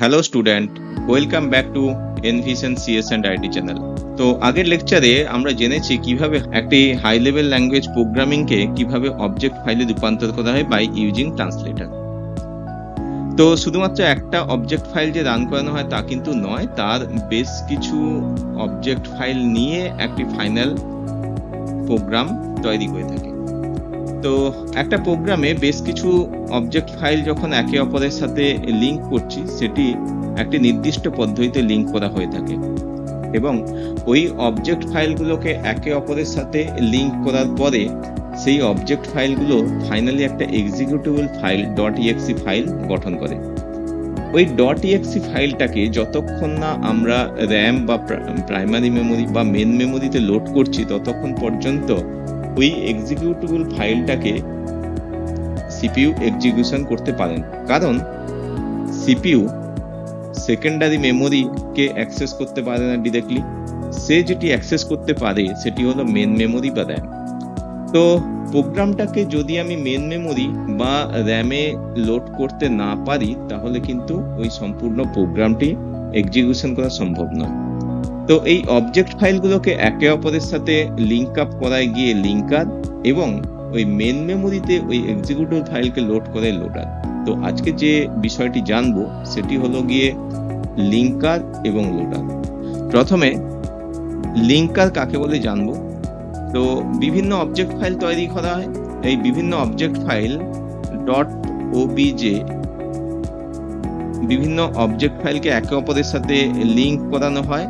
Hello student, welcome back to envision CS and IT channel. তো আগের লেকচারে আমরা জেনেছি কিভাবে একটি হাই লেভেল ল্যাঙ্গুয়েজ প্রোগ্রামিংকে কিভাবে অবজেক্ট ফাইলে রূপান্তর করা হয় বাই ইউজিং ট্রান্সলেটর। তো শুধুমাত্র একটা অবজেক্ট ফাইল যে রান করানো হয় তা কিন্তু নয়, তার বেশ কিছু অবজেক্ট ফাইল নিয়ে একটি ফাইনাল প্রোগ্রাম তৈরি হয়ে থাকে। তো একটা প্রোগ্রামে বেশ কিছু অবজেক্ট ফাইল যখন একে অপরের সাথে লিঙ্ক করছি, সেটি একটি নির্দিষ্ট পদ্ধতিতে লিঙ্ক করা হয়ে থাকে এবং ওই অবজেক্ট ফাইলগুলোকে একে অপরের সাথে লিঙ্ক করার পরে সেই অবজেক্ট ফাইলগুলো ফাইনালি একটা এক্সিকিউটেবল ফাইল .exe ফাইল গঠন করে। ওই .exe ফাইলটাকে যতক্ষণ না আমরা র্যাম বা প্রাইমারি মেমোরি বা মেন মেমোরিতে লোড করছি, ততক্ষণ পর্যন্ত ওই এক্সিকিউটেবল ফাইলটাকে সিপিইউ এক্সিকিউশন করতে পারেন, কারণ সিপিইউ সেকেন্ডারি মেমোরিকে অ্যাক্সেস করতে পারে না ডিরেক্টলি। সে যেটি অ্যাক্সেস করতে পারে সেটি হলো মেন মেমোরি বা র্যাম। তো প্রোগ্রামটাকে যদি আমি মেন মেমোরি বা র্যামে লোড করতে না পারি, তাহলে কিন্তু ওই সম্পূর্ণ প্রোগ্রামটি এক্সিকিউশন করা সম্ভব নয়। তো এই অবজেক্ট ফাইলগুলোকে একে অপরের সাথে লিঙ্ক আপ করায় গিয়ে লিঙ্কার এবং ওই মেন মেমোরিতে ওই এক্সিকিউটেবল ফাইলকে লোড করে লোডার। তো আজকে যে বিষয়টি জানবো সেটি হলো গিয়ে লিঙ্কার এবং লোডার। প্রথমে লিঙ্কার কাকে বলে জানবো। তো বিভিন্ন অবজেক্ট ফাইল তৈরি করা হয়। এই বিভিন্ন অবজেক্ট ফাইল .obj বিভিন্ন অবজেক্ট ফাইলকে একে অপরের সাথে লিঙ্ক করানো হয়।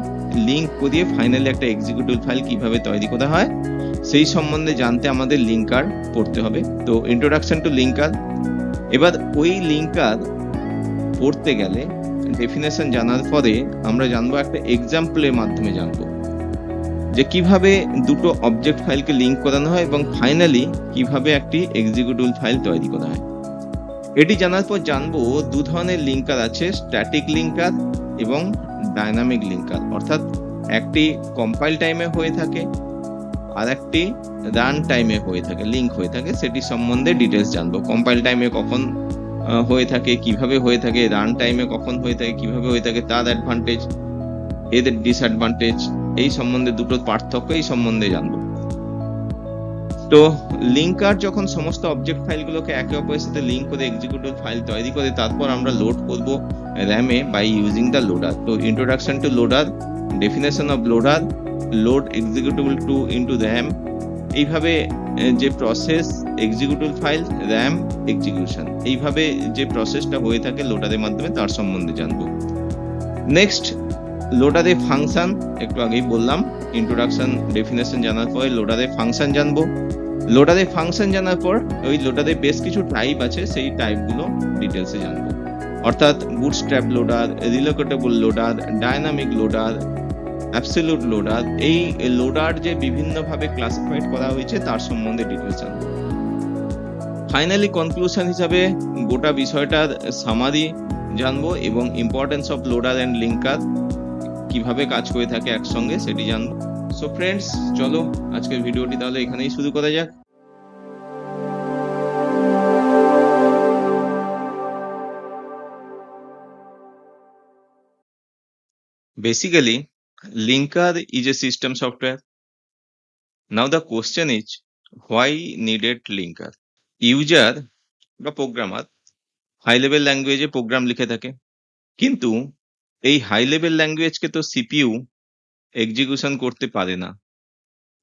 লিঙ্ক করিয়ে ফাইনালি একটা এক্সিকিউটেবল ফাইল কিভাবে তৈরি করা হয় সেই সম্বন্ধে জানতে আমাদের লিঙ্কার পড়তে হবে। তো ইন্ট্রোডাকশন টু লিঙ্কার। এবার ওই লিঙ্কার পড়তে গেলে ডেফিনেশন জানার পরে আমরা জানবো একটা এক্সাম্পলের মাধ্যমে জানবো যে কিভাবে দুটো অবজেক্ট ফাইলকে লিঙ্ক করানো হয় এবং ফাইনালি কিভাবে একটি এক্সিকিউটেবল ফাইল তৈরি করা হয়। এটি জানার পর জানবো দু ধরনের লিঙ্কার আছে, স্ট্যাটিক লিঙ্কার এবং ডাইনামিক লিঙ্কার। অর্থাৎ একটি কম্পাইল টাইমে হয়ে থাকে আর একটি রান টাইমে হয়ে থাকে, লিঙ্ক হয়ে থাকে। সেটি সম্বন্ধে ডিটেলস জানবো। কম্পাইল টাইমে কখন হয়ে থাকে, কিভাবে হয়ে থাকে, রান টাইমে কখন হয়ে থাকে, কিভাবে হয়ে থাকে, তার অ্যাডভান্টেজ, এদের ডিসঅ্যাডভান্টেজ, এই সম্বন্ধে দুটোর পার্থক্য এই সম্বন্ধে জানবো। তো লিঙ্কার যখন সমস্ত অবজেক্ট ফাইলগুলোকে একে অপরের সাথে লিঙ্ক করে এক্সিকিউটেবল ফাইল তৈরি করে তারপর আমরা লোড করব র্যামে বাই ইউজিং দ্য লোডার। তো introduction to loader, definition of loader, load executable to into RAM. এইভাবে যে process executable file RAM execution, এইভাবে যে প্রসেসটা হয়ে থাকে লোডারের মাধ্যমে তার সম্বন্ধে জানবো। নেক্সট লোডারে ফাংশন, একটু আগেই বললাম। ইন্ট্রোডাকশন ডেফিনেশন জানার পরে লোডারে ফাংশন জানবো। লোডারে ফাংশন জানার পর ওই লোডারে বেশ কিছু টাইপ আছে, সেই টাইপগুলো ডিটেলসে জানবো। অর্থাৎ bootstrap loader, relocatable loader, dynamic loader, absolute loader, এই লোডার যে বিভিন্নভাবে ক্লাসিফাইড করা হয়েছে তার সম্বন্ধে ডিটেলস জানবো। ফাইনালি কনক্লুশন হিসাবে গোটা বিষয়টার সামারি জানবো এবং importance of loader and linker কিভাবে কাজ করে থাকে একসঙ্গে সেটি জানবো। সো ফ্রেন্ডস, চলো আজকের ভিডিওটি তাহলে এখানেই শুরু করা যাক। Basically, linker is a system software. Now the question is, why needed linker? User বা প্রোগ্রামার হাই লেভেল ল্যাঙ্গুয়েজে প্রোগ্রাম লিখে থাকে, কিন্তু এই হাই লেভেল ল্যাঙ্গুয়েজকে তো সিপিইউ এক্সিকিউশন করতে পারে না।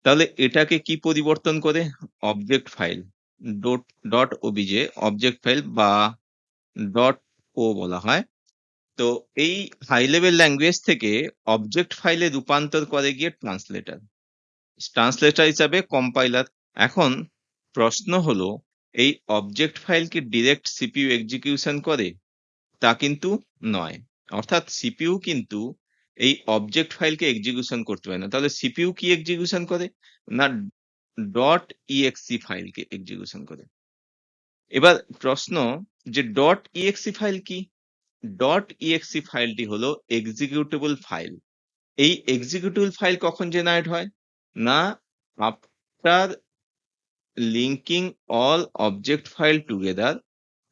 তাহলে এটাকে কি পরিবর্তন করে? Object file .obj object file বা .o বলা হয়। তো এই হাই লেভেল ল্যাঙ্গুয়েজ থেকে অবজেক্ট ফাইলে রূপান্তর করে গিয়ে ট্রান্সলেটর হিসাবে কম্পাইলার। এখন প্রশ্ন হলো, এই অবজেক্ট ফাইল কি ডিরেক্ট সিপিইউ এক্সিকিউশন করে? তা কিন্তু নয়। অর্থাৎ সিপিইউ কিন্তু এই অবজেক্ট ফাইলকে এক্সিকিউশন করতে পারে না। তাহলে সিপিইউ কি এক্সিকিউশন করে? না, .exe ফাইলকে এক্সিকিউশন করে। এবার প্রশ্ন যে .exe ফাইল কি? .exe ফাইলটি হলো এক্সিকিউটেবল ফাইল। এই এক্সিকিউটেবল ফাইল কখন জেনারেট হয়? না, after linking all object file together,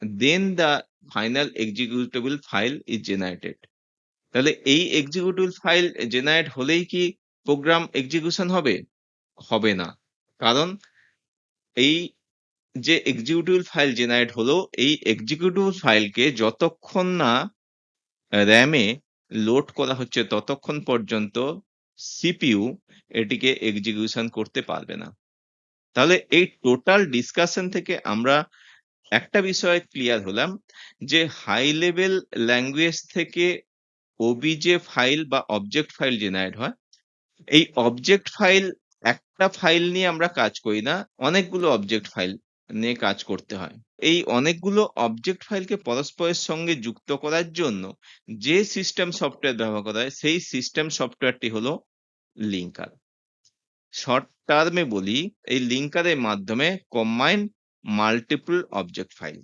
then the final executable file is generated. তাহলে এই এক্সিকিউটেবল ফাইল জেনারেট হলেই কি প্রোগ্রাম এক্সিকিউশন হবে? হবে না। কারণ এই যে এক্সিকিউটেবল ফাইল জেনারেট হলো, এই এক্সিকিউটেবল ফাইলকে যতক্ষণ না র‍্যামে লোড করা হচ্ছে ততক্ষণ পর্যন্ত সিপিইউ এটিকে এক্সিকিউশন করতে পারবে না। তাহলে এই টোটাল ডিসকাশন থেকে আমরা একটা বিষয় ক্লিয়ার হলাম যে হাই লেভেল ল্যাঙ্গুয়েজ থেকে ওবিজে ফাইল বা অবজেক্ট ফাইল জেনারেট হয়। এই অবজেক্ট ফাইল একটা ফাইল নিয়ে আমরা কাজ করি না, অনেকগুলো অবজেক্ট ফাইল নিয়ে কাজ করতে হয়। এই অনেকগুলো অবজেক্ট ফাইলকে পরস্পরের সঙ্গে যুক্ত করার জন্য যে সিস্টেম সফটওয়্যার ব্যবহার করা হয় সেই সিস্টেম সফটওয়্যারটি হলো লিঙ্কার। শর্ট টার্মে বলি, এই লিঙ্কারের মাধ্যমে কম্বাইন মাল্টিপল অবজেক্ট ফাইল।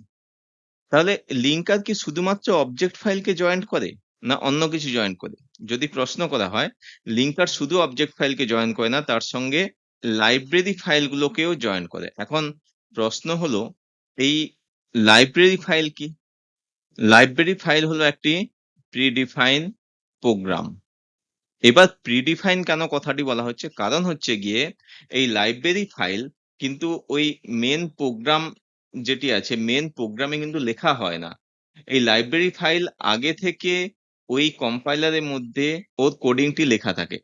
তাহলে লিঙ্কার কি শুধুমাত্র অবজেক্ট ফাইলকে জয়েন্ট করে না অন্য কিছু জয়েন্ট করে? যদি প্রশ্ন করা হয়, লিঙ্কার শুধু অবজেক্ট ফাইলকে জয়েন করে না, তার সঙ্গে লাইব্রেরি ফাইলগুলোকেও জয়েন করে। এখন প্রশ্ন হলো, এই লাইব্রেরি ফাইল কি? লাইব্রেরি ফাইল হলো একটি প্রিডিফাইন প্রোগ্রাম। এবার প্রিডিফাইন কেন কথাটি বলা হচ্ছে? কারণ হচ্ছে গিয়ে এই লাইব্রেরি ফাইল কিন্তু ওই মেন প্রোগ্রাম যেটি আছে, মেন প্রোগ্রামে কিন্তু লেখা হয় না। এই লাইব্রেরি ফাইল আগে থেকে ওই কম্পাইলারের মধ্যে ওর কোডিংটি লেখা থাকে।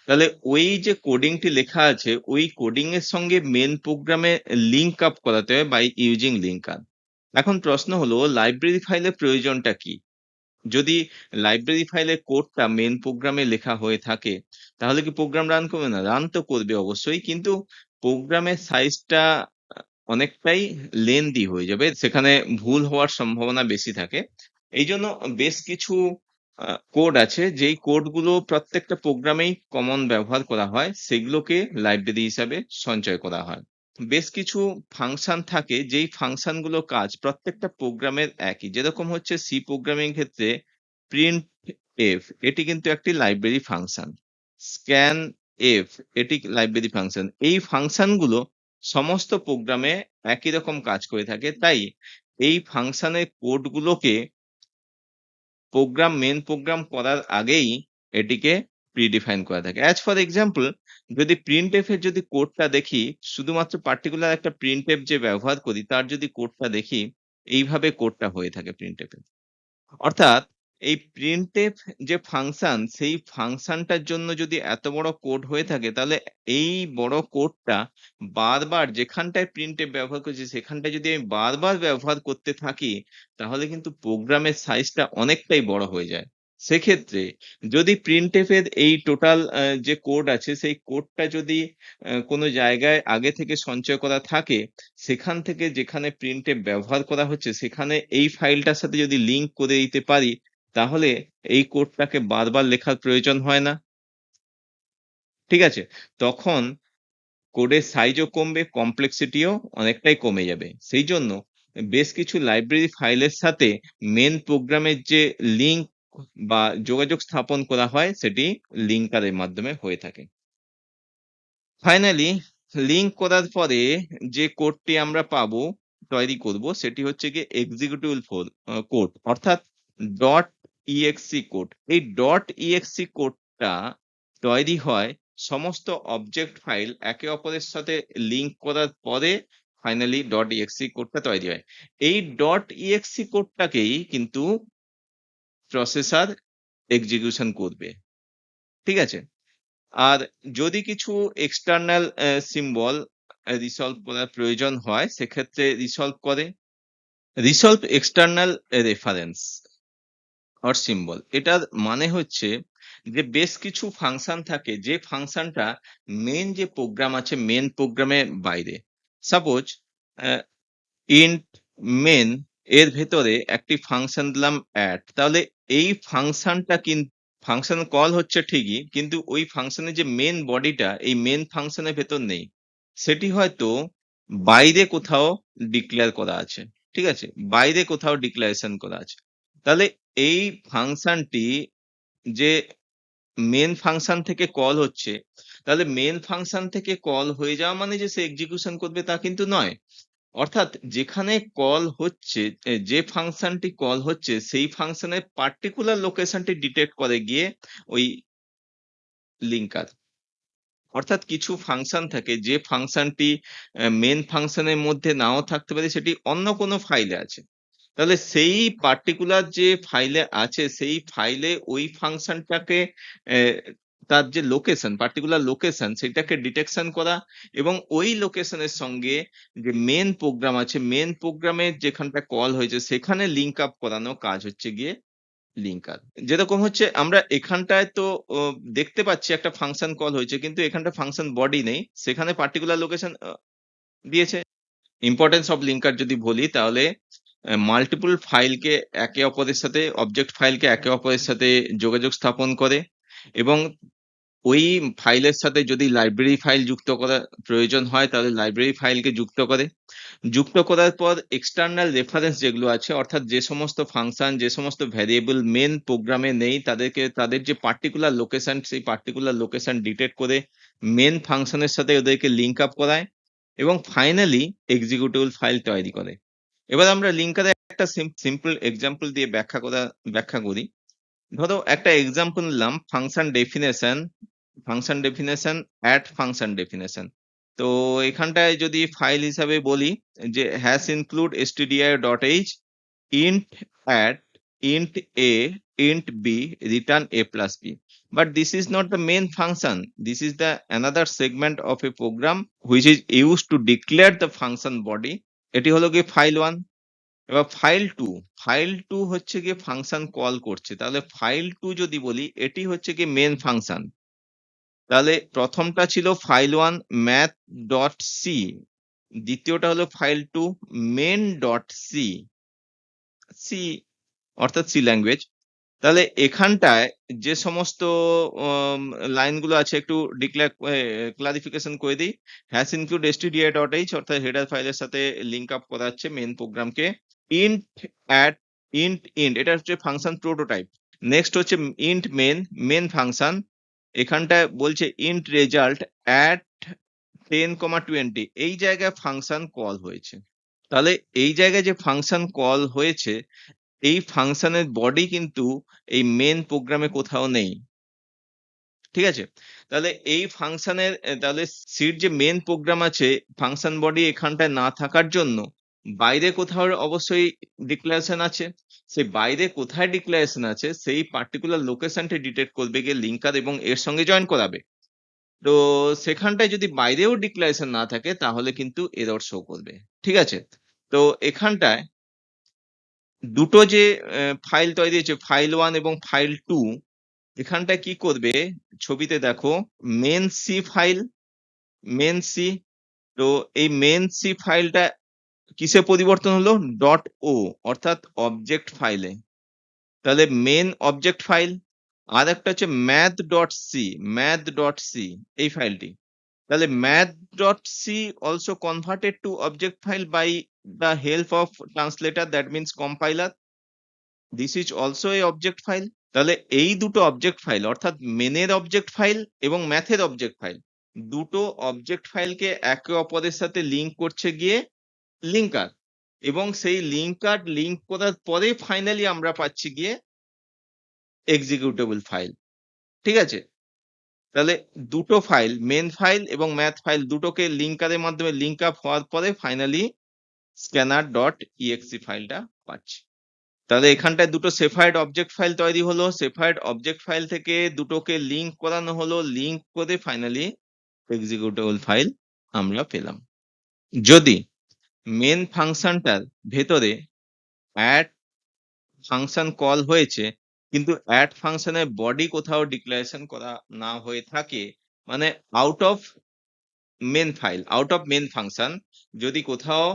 তাহলে ওই যে কোডিংটি লেখা আছে, ওই কোডিং এর সঙ্গে মেন প্রোগ্রামে লিঙ্ক আপ করাতে হয় বাই ইউজিং লিঙ্কার। এখন প্রশ্ন হলো, লাইব্রেরি ফাইলের প্রয়োজনটা কি? যদি লাইব্রেরি ফাইলের কোডটা মেন প্রোগ্রামে লেখা হয়ে থাকে, তাহলে কি প্রোগ্রাম রান করবে না? রান তো করবে অবশ্যই, কিন্তু প্রোগ্রামের সাইজটা অনেকটাই লেন্দি হয়ে যাবে। সেখানে ভুল হওয়ার সম্ভাবনা বেশি থাকে। এইজন্য বেশ কিছু কোড আছে, যেই কোডগুলো প্রত্যেকটা প্রোগ্রামেই কমন ব্যবহার করা হয়, সেগুলোকে লাইব্রেরি হিসাবে সঞ্চয় করা হয়। বেশ কিছু ফাংশন থাকে, যেই ফাংশন গুলো কাজ প্রত্যেকটা প্রোগ্রামের একই। যেরকম হচ্ছে সি প্রোগ্রামিং ক্ষেত্রে প্রিন্ট এফ, এটি কিন্তু একটি লাইব্রেরি ফাংশন। স্ক্যান এফ, এটি লাইব্রেরি ফাংশন। এই ফাংশন গুলো সমস্ত প্রোগ্রামে একই রকম কাজ করে থাকে। তাই এই ফাংশনের কোড গুলোকে মেন প্রোগ্রাম করার আগেই এটিকে প্রিডিফাইন করা থাকে। অ্যাজ ফর এক্সাম্পল, যদি প্রিন্টএফ এর যদি কোডটা দেখি, শুধুমাত্র পার্টিকুলার একটা প্রিন্টএফ যে ব্যবহার করি তার যদি কোডটা দেখি, এইভাবে কোডটা হয়ে থাকে প্রিন্টএফ এ। অর্থাৎ এই প্রিন্টএফ যে ফাংশন, সেই ফাংশনটার জন্য যদি এত বড় কোড হয়ে থাকে, তাহলে এই বড় কোডটা বারবার যেখানটায় প্রিন্টএফ ব্যবহার করছি সেখানটায় যদি আমি বারবার ব্যবহার করতে থাকি, তাহলে কিন্তু প্রোগ্রামের সাইজটা অনেকটাই বড় হয়ে যায়। সেক্ষেত্রে যদি প্রিন্টএফ এর এই টোটাল যে কোড আছে, সেই কোডটা যদি কোনো জায়গায় আগে থেকে সঞ্চয় করা থাকে, সেখান থেকে যেখানে প্রিন্টএফ ব্যবহার করা হচ্ছে সেখানে এই ফাইলটার সাথে যদি লিংক করে দিতে পারি, তাহলে এই কোডটাকে বারবার লেখার প্রয়োজন হয় না। ঠিক আছে? তখন কোডের সাইজও কমবে, কমপ্লেক্সিটিও অনেকটাই কমে যাবে। সেই জন্য বেশ কিছু লাইব্রেরি ফাইলের সাথে মেন প্রোগ্রামের যে লিংক বা যোগাযোগ স্থাপন করা হয়, সেটি লিঙ্কারের মাধ্যমে হয়ে থাকে। ফাইনালি লিংক করার পরে যে কোডটি আমরা পাবো, তৈরি করব, সেটি হচ্ছে গিয়ে এক্সিকিউটেবল কোড, অর্থাৎ .exe কোড। এই .exe কোডটা তৈরি হয় সমস্ত অবজেক্ট ফাইল একে অপরের সাথে লিংক করার পরে, ফাইনালি .exe কোডটা তৈরি হয়। এই .exe কোডটাকেই কিন্তু প্রসেসর এক্সিকিউশন করবে। ঠিক আছে? আর যদি কিছু এক্সটার্নাল সিম্বল রিসলভ করার প্রয়োজন হয়, সেক্ষেত্রে রিসলভ করে। Resolve external reference or symbol, এটার মানে হচ্ছে যে বেশ কিছু ফাংশন থাকে, যে ফাংশনটা মেন যে প্রোগ্রাম আছে, মেন প্রোগ্রামের বাইরে। সাপোজ ইন্ট মেন এর ভেতরে একটি ফাংশন দিলাম অ্যাড, তাহলে এই ফাংশনটা ফাংশন কল হচ্ছে ঠিকই, কিন্তু ওই ফাংশনের যে মেন বডিটা এই মেন ফাংশনের ভেতর নেই, সেটি হয়তো বাইরে কোথাও ডিক্লেয়ার করা আছে। ঠিক আছে? বাইরে কোথাও ডিক্লারেশন করা আছে। তাহলে এই ফাংশনটি যে মেন ফাংশন থেকে কল হচ্ছে, তাহলে মেন ফাংশন থেকে কল হয়ে যাওয়া মানে যে সে এক্সিকিউশন করবে তা কিন্তু নয়। অর্থাৎ যেখানে কল হচ্ছে, যে ফাংশনটি কল হচ্ছে সেই ফাংশনের পার্টিকুলার লোকেশনটি ডিটেক্ট করে গিয়ে ওই লিঙ্কার। অর্থাৎ কিছু ফাংশন থাকে যে ফাংশনটি মেন ফাংশনের মধ্যে নাও থাকতে পারে, সেটি অন্য কোনো ফাইলে আছে। তাহলে সেই পার্টিকুলার যে ফাইলে আছে সেই ফাইলে ওই ফাংশনটাকে তার যে লোকেশন, পার্টিকুলার লোকেশন সেটাকে ডিটেকশন করা এবং ওই লোকেশনের সঙ্গে যে মেন প্রোগ্রাম আছে, মেন প্রোগ্রামের যেখানটা কল হয়েছে সেখানে লিঙ্ক আপ করানো কাজ হচ্ছে গিয়ে লিঙ্কার। যেরকম হচ্ছে আমরা এখানটায় তো দেখতে পাচ্ছি একটা ফাংশন কল হয়েছে, কিন্তু এখানটা ফাংশন বডি নেই, সেখানে পার্টিকুলার লোকেশন দিয়েছে। ইম্পর্টেন্স অফ লিঙ্কার যদি বলি তাহলে মাল্টিপল ফাইলকে একে অপরের সাথে, অবজেক্ট ফাইলকে একে অপরের সাথে যোগাযোগ স্থাপন করে এবং ওই ফাইলের সাথে যদি লাইব্রেরি ফাইল যুক্ত করা প্রয়োজন হয় তাহলে লাইব্রেরি ফাইলকে যুক্ত করে। যুক্ত করার পর এক্সটার্নাল রেফারেন্স যেগুলো আছে, অর্থাৎ যে সমস্ত ফাংশন, যে সমস্ত ভ্যারিয়েবল মেন প্রোগ্রামে নেই তাদেরকে, তাদের যে পার্টিকুলার লোকেশন সেই পার্টিকুলার লোকেশন ডিটেক্ট করে মেন ফাংশনের সাথে ওদেরকে লিঙ্ক আপ করায় এবং ফাইনালি এক্সিকিউটেবল ফাইল তৈরি করে। এবার আমরা লিঙ্কারে একটা সিম্পল এক্সাম্পল দিয়ে ব্যাখ্যা করি। ধরো একটা এক্সাম্পল নিলাম function definition add function definition. তো এখানটায় যদি ফাইল হিসাবে বলি যে hash include stdio.h int add int a int b return a plus b, but this is not the main function, this is the another segment of a program which is used to declare the function body। এটি হলো গিয়ে file 1। এবার file 2 হচ্ছে গিয়ে function call করছে, তাহলে file 2 যদি বলি এটি হচ্ছে গিয়ে মেন ফাংশন। তাহলে প্রথমটা ছিল ফাইল 1 math.c, দ্বিতীয়টা হলো ফাইল 2 main.c, সি অর্থাৎ সি ল্যাঙ্গুয়েজ। তাহলে এখানটায় যে সমস্ত লাইনগুলো আছে একটু ক্লারিফিকেশন করে দিই। হ্যাশ ইনক্লুড stdio.h অর্থাৎ হেডার ফাইলের সাথে লিঙ্ক আপ করা হচ্ছে মেন প্রোগ্রামকে। ইন্ট অ্যাড ইন্ট এটা হচ্ছে ফাংশন প্রোটোটাইপ। নেক্সট হচ্ছে ইন্ট মেন ফাংশন, এখানটায় বলছে ইন্ট রেজাল্ট অ্যাট 10,20, এই জায়গায় ফাংশন কল হয়েছে। তাহলে এই জায়গায় যে ফাংশন কল হয়েছে এই ফাংশনের বডি কিন্তু এই মেন প্রোগ্রামে কোথাও নেই, ঠিক আছে? তাহলে এই ফাংশনের তাহলে সির যে মেন প্রোগ্রাম আছে ফাংশন বডি এখানটায় না থাকার জন্য বাইরে কোথাও অবশ্যই ডিক্লারেশন আছে। সেই বাইরে কোথায় ডিক্লারেশন আছে সেই পার্টিকুলার লোকেশনটি ডিটেক্ট করবে গিয়ে লিঙ্কার এবং এর সঙ্গে জয়েন করাবে। তো সেখানটায় যদি বাইরেও ডিক্লারেশন না থাকে তাহলে কিন্তু এরর শো করবে, ঠিক আছে? তো এখানটায় দুটো যে ফাইল তৈরি হয়েছে ফাইল 1 এবং ফাইল 2, এখানটায় কি করবে ছবিতে দেখো মেন সি। তো এই মেন সি ফাইলটা কিসে পরিবর্তন হলো? .o অর্থাৎ অবজেক্ট ফাইলে। তাহলে মেন অবজেক্ট ফাইল। আর একটা হচ্ছে math.c এই ফাইলটি। তাহলে math.c also converted to object file by the help of translator, that means compiler, this is also a object file। তাহলে এই দুটো অবজেক্ট ফাইল অর্থাৎ মেনের অবজেক্ট ফাইল এবং ম্যাথের অবজেক্ট ফাইল, দুটো অবজেক্ট ফাইলকে একে অপরের সাথে লিঙ্ক করছে গিয়ে লিঙ্কার এবং সেই লিঙ্ক করার পরে ফাইনালি আমরা পাচ্ছি গিয়ে এক্সিকিউটেবল ফাইল, ঠিক আছে? তাহলে দুটো ফাইল মেন ফাইল এবং ম্যাথ ফাইল দুটোকে লিঙ্কারের মাধ্যমে লিঙ্ক আপ হওয়ার পরে ফাইনালি scanner.exe ফাইলটা পাচ্ছি। তাহলে এখানটায় দুটো সেপারেট অবজেক্ট ফাইল তৈরি হলো, সেপারেট অবজেক্ট ফাইল থেকে দুটোকে লিঙ্ক করানো হলো, লিঙ্ক করে ফাইনালি এক্সিকিউটেবল ফাইল আমরা পেলাম। যদি মেন ফাংশনটার ভেতরে অ্যাড ফাংশন কল হয়েছে কিন্তু অ্যাড ফাংশনের বডি কোথাও ডিক্লারেশন করা না হয়ে থাকে, মানে আউট অফ মেন ফাংশন যদি কোথাও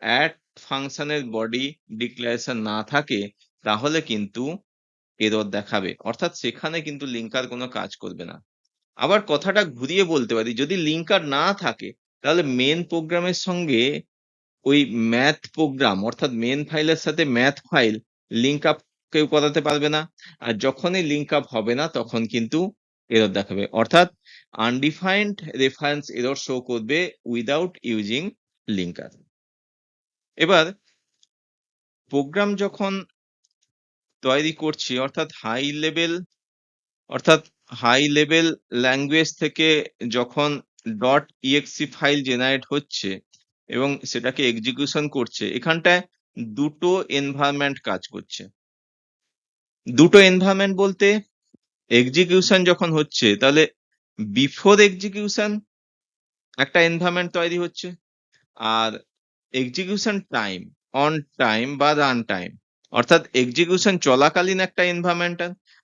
অ্যাড ফাংশনের বডি ডিক্লারেশন না থাকে তাহলে কিন্তু এরর দেখাবে, অর্থাৎ সেখানে কিন্তু লিঙ্কার কোনো কাজ করবে না। আবার কথাটা ঘুরিয়ে বলতে পারি, যদি লিঙ্কার না থাকে তাহলে মেন প্রোগ্রামের সঙ্গে ওই ম্যাথ প্রোগ্রাম অর্থাৎ মেন ফাইলের সাথে ম্যাথ ফাইল লিঙ্ক আপ কেউ করাতে পারবে না। আর যখনই লিঙ্ক আপ হবে না তখন কিন্তু এরর দেখাবে, অর্থাৎ আনডিফাইন্ড রেফারেন্স এরর শো করবে উইদাউট ইউজিং লিঙ্কার। এবার প্রোগ্রাম যখন তৈরি করছি অর্থাৎ হাই লেভেল ল্যাঙ্গুয়েজ থেকে যখন .exe ফাইল জেনারেট হচ্ছে এবং সেটাকে এক্সিকিউশন করছে, এখানটায় দুটো এনভায়রনমেন্ট কাজ করছে। দুটো এনভায়রনমেন্ট বলতে এক্সিকিউশন যখন হচ্ছে তাহলে বিফোর এক্সিকিউশন একটা এনভায়রনমেন্ট তৈরি হচ্ছে, আর এক্সিকিউশন টাইম, অন টাইম বা রান টাইম, অর্থাৎ এক্সিকিউশন চলাকালীন একটা এনভায়রনমেন্ট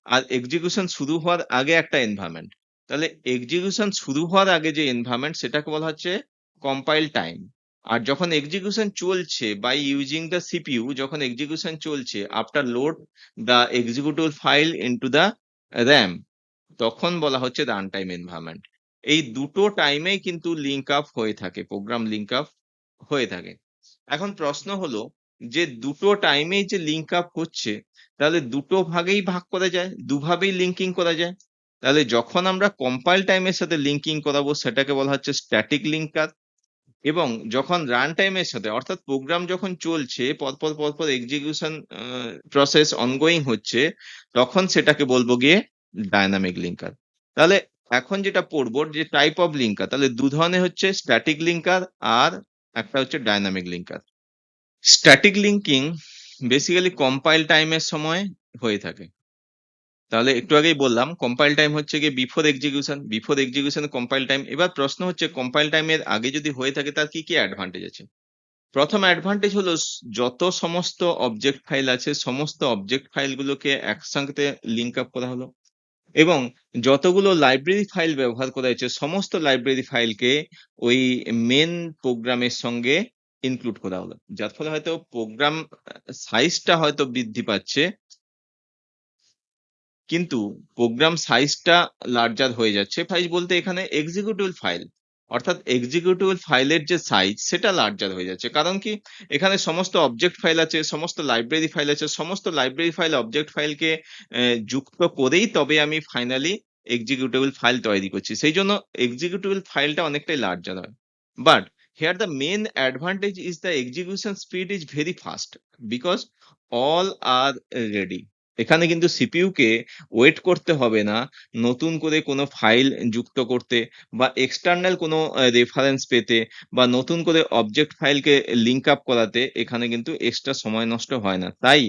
আর এক্সিকিউশন শুরু হওয়ার আগে একটা এনভায়রনমেন্ট। তাহলে এক্সিকিউশন শুরু হওয়ার আগে যে এনভায়রনমেন্ট সেটাকে বলা হচ্ছে কম্পাইল টাইম। আর যখন এক্সিকিউশন চলছে বাই ইউজিং দ্য সিপিইউ, যখন এক্সিকিউশন চলছে after load the executable file into the RAM, তখন বলা হচ্ছে রান টাইম এনভায়রনমেন্ট। এই দুটো টাইমেই কিন্তু লিঙ্ক আপ হয়ে থাকে, প্রোগ্রাম লিঙ্ক আপ হয়ে থাকে। এখন প্রশ্ন হলো যে দুটো টাইমেই যে লিঙ্ক আপ হচ্ছে, তাহলে দুটো ভাগেই ভাগ করা যায়, দুভাবেই লিঙ্কিং করা যায়। তাহলে যখন আমরা কম্পাইল টাইমের সাথে লিঙ্কিং করাবো সেটাকে বলা হচ্ছে স্ট্যাটিক লিঙ্কার, এবং যখন রান টাইমের সাথে অর্থাৎ প্রোগ্রাম যখন চলছে পরপর পরপর এক্সিকিউশন প্রসেস অনগোয়িং হচ্ছে, তখন সেটাকে বলবো গিয়ে ডায়নামিক লিঙ্কার। তাহলে এখন যেটা পড়বো যে টাইপ অফ লিঙ্কার, তাহলে দু ধরনের হচ্ছে, স্ট্যাটিক লিঙ্কার আর একটা হচ্ছে dynamic linker. Static linking basically compile টাইমের সময় হয়ে থাকে। তাহলে একটু আগেই বললাম কম্পাইল টাইম হচ্ছে গিয়ে বিফোর এক্সিকিউশন কম্পাইল টাইম। এবার প্রশ্ন হচ্ছে কম্পাইল টাইমের আগে যদি হয়ে থাকে তার কি কি অ্যাডভান্টেজ আছে। প্রথম অ্যাডভান্টেজ হলো যত সমস্ত অবজেক্ট ফাইল আছে সমস্ত অবজেক্ট ফাইলগুলোকে একসঙ্গে লিঙ্ক আপ করা হলো, এবং যতগুলো লাইব্রেরি ফাইল ব্যবহার করা হয়েছে সমস্ত লাইব্রেরি ফাইলকে ওই মেন প্রোগ্রামের সঙ্গে ইনক্লুড করা হলো, যার ফলে হয়তো প্রোগ্রাম সাইজটা হয়তো বৃদ্ধি পাচ্ছে, কিন্তু প্রোগ্রাম সাইজটা লার্জার হয়ে যাচ্ছে। সাইজ বলতে এখানে এক্সিকিউটেবল ফাইল, অর্থাৎ এক্সিকিউটেবল ফাইলের যে সাইজ সেটা লার্জার হয়ে যাচ্ছে। কারণ কি, এখানে সমস্ত অবজেক্ট ফাইল আছে, সমস্ত লাইব্রেরি ফাইল আছে, সমস্ত লাইব্রেরি ফাইল অবজেক্ট ফাইলকে যুক্ত করেই তবে আমি ফাইনালি এক্সিকিউটেবল ফাইল তৈরি করছি, সেই জন্য এক্সিকিউটেবল ফাইলটা অনেকটাই লার্জার হয়। But here the main advantage is the execution speed is very fast because all are ready. এখানে কিন্তু সিপিইউ কে ওয়েট করতে হবে না নতুন করে কোনো ফাইল যুক্ত করতে বা এক্সটার্নাল কোনো রেফারেন্স পেতে বা নতুন করে অবজেক্ট ফাইলকে লিঙ্ক আপ করাতে, এখানে কিন্তু এক্সট্রা সময় নষ্ট হয় না। তাই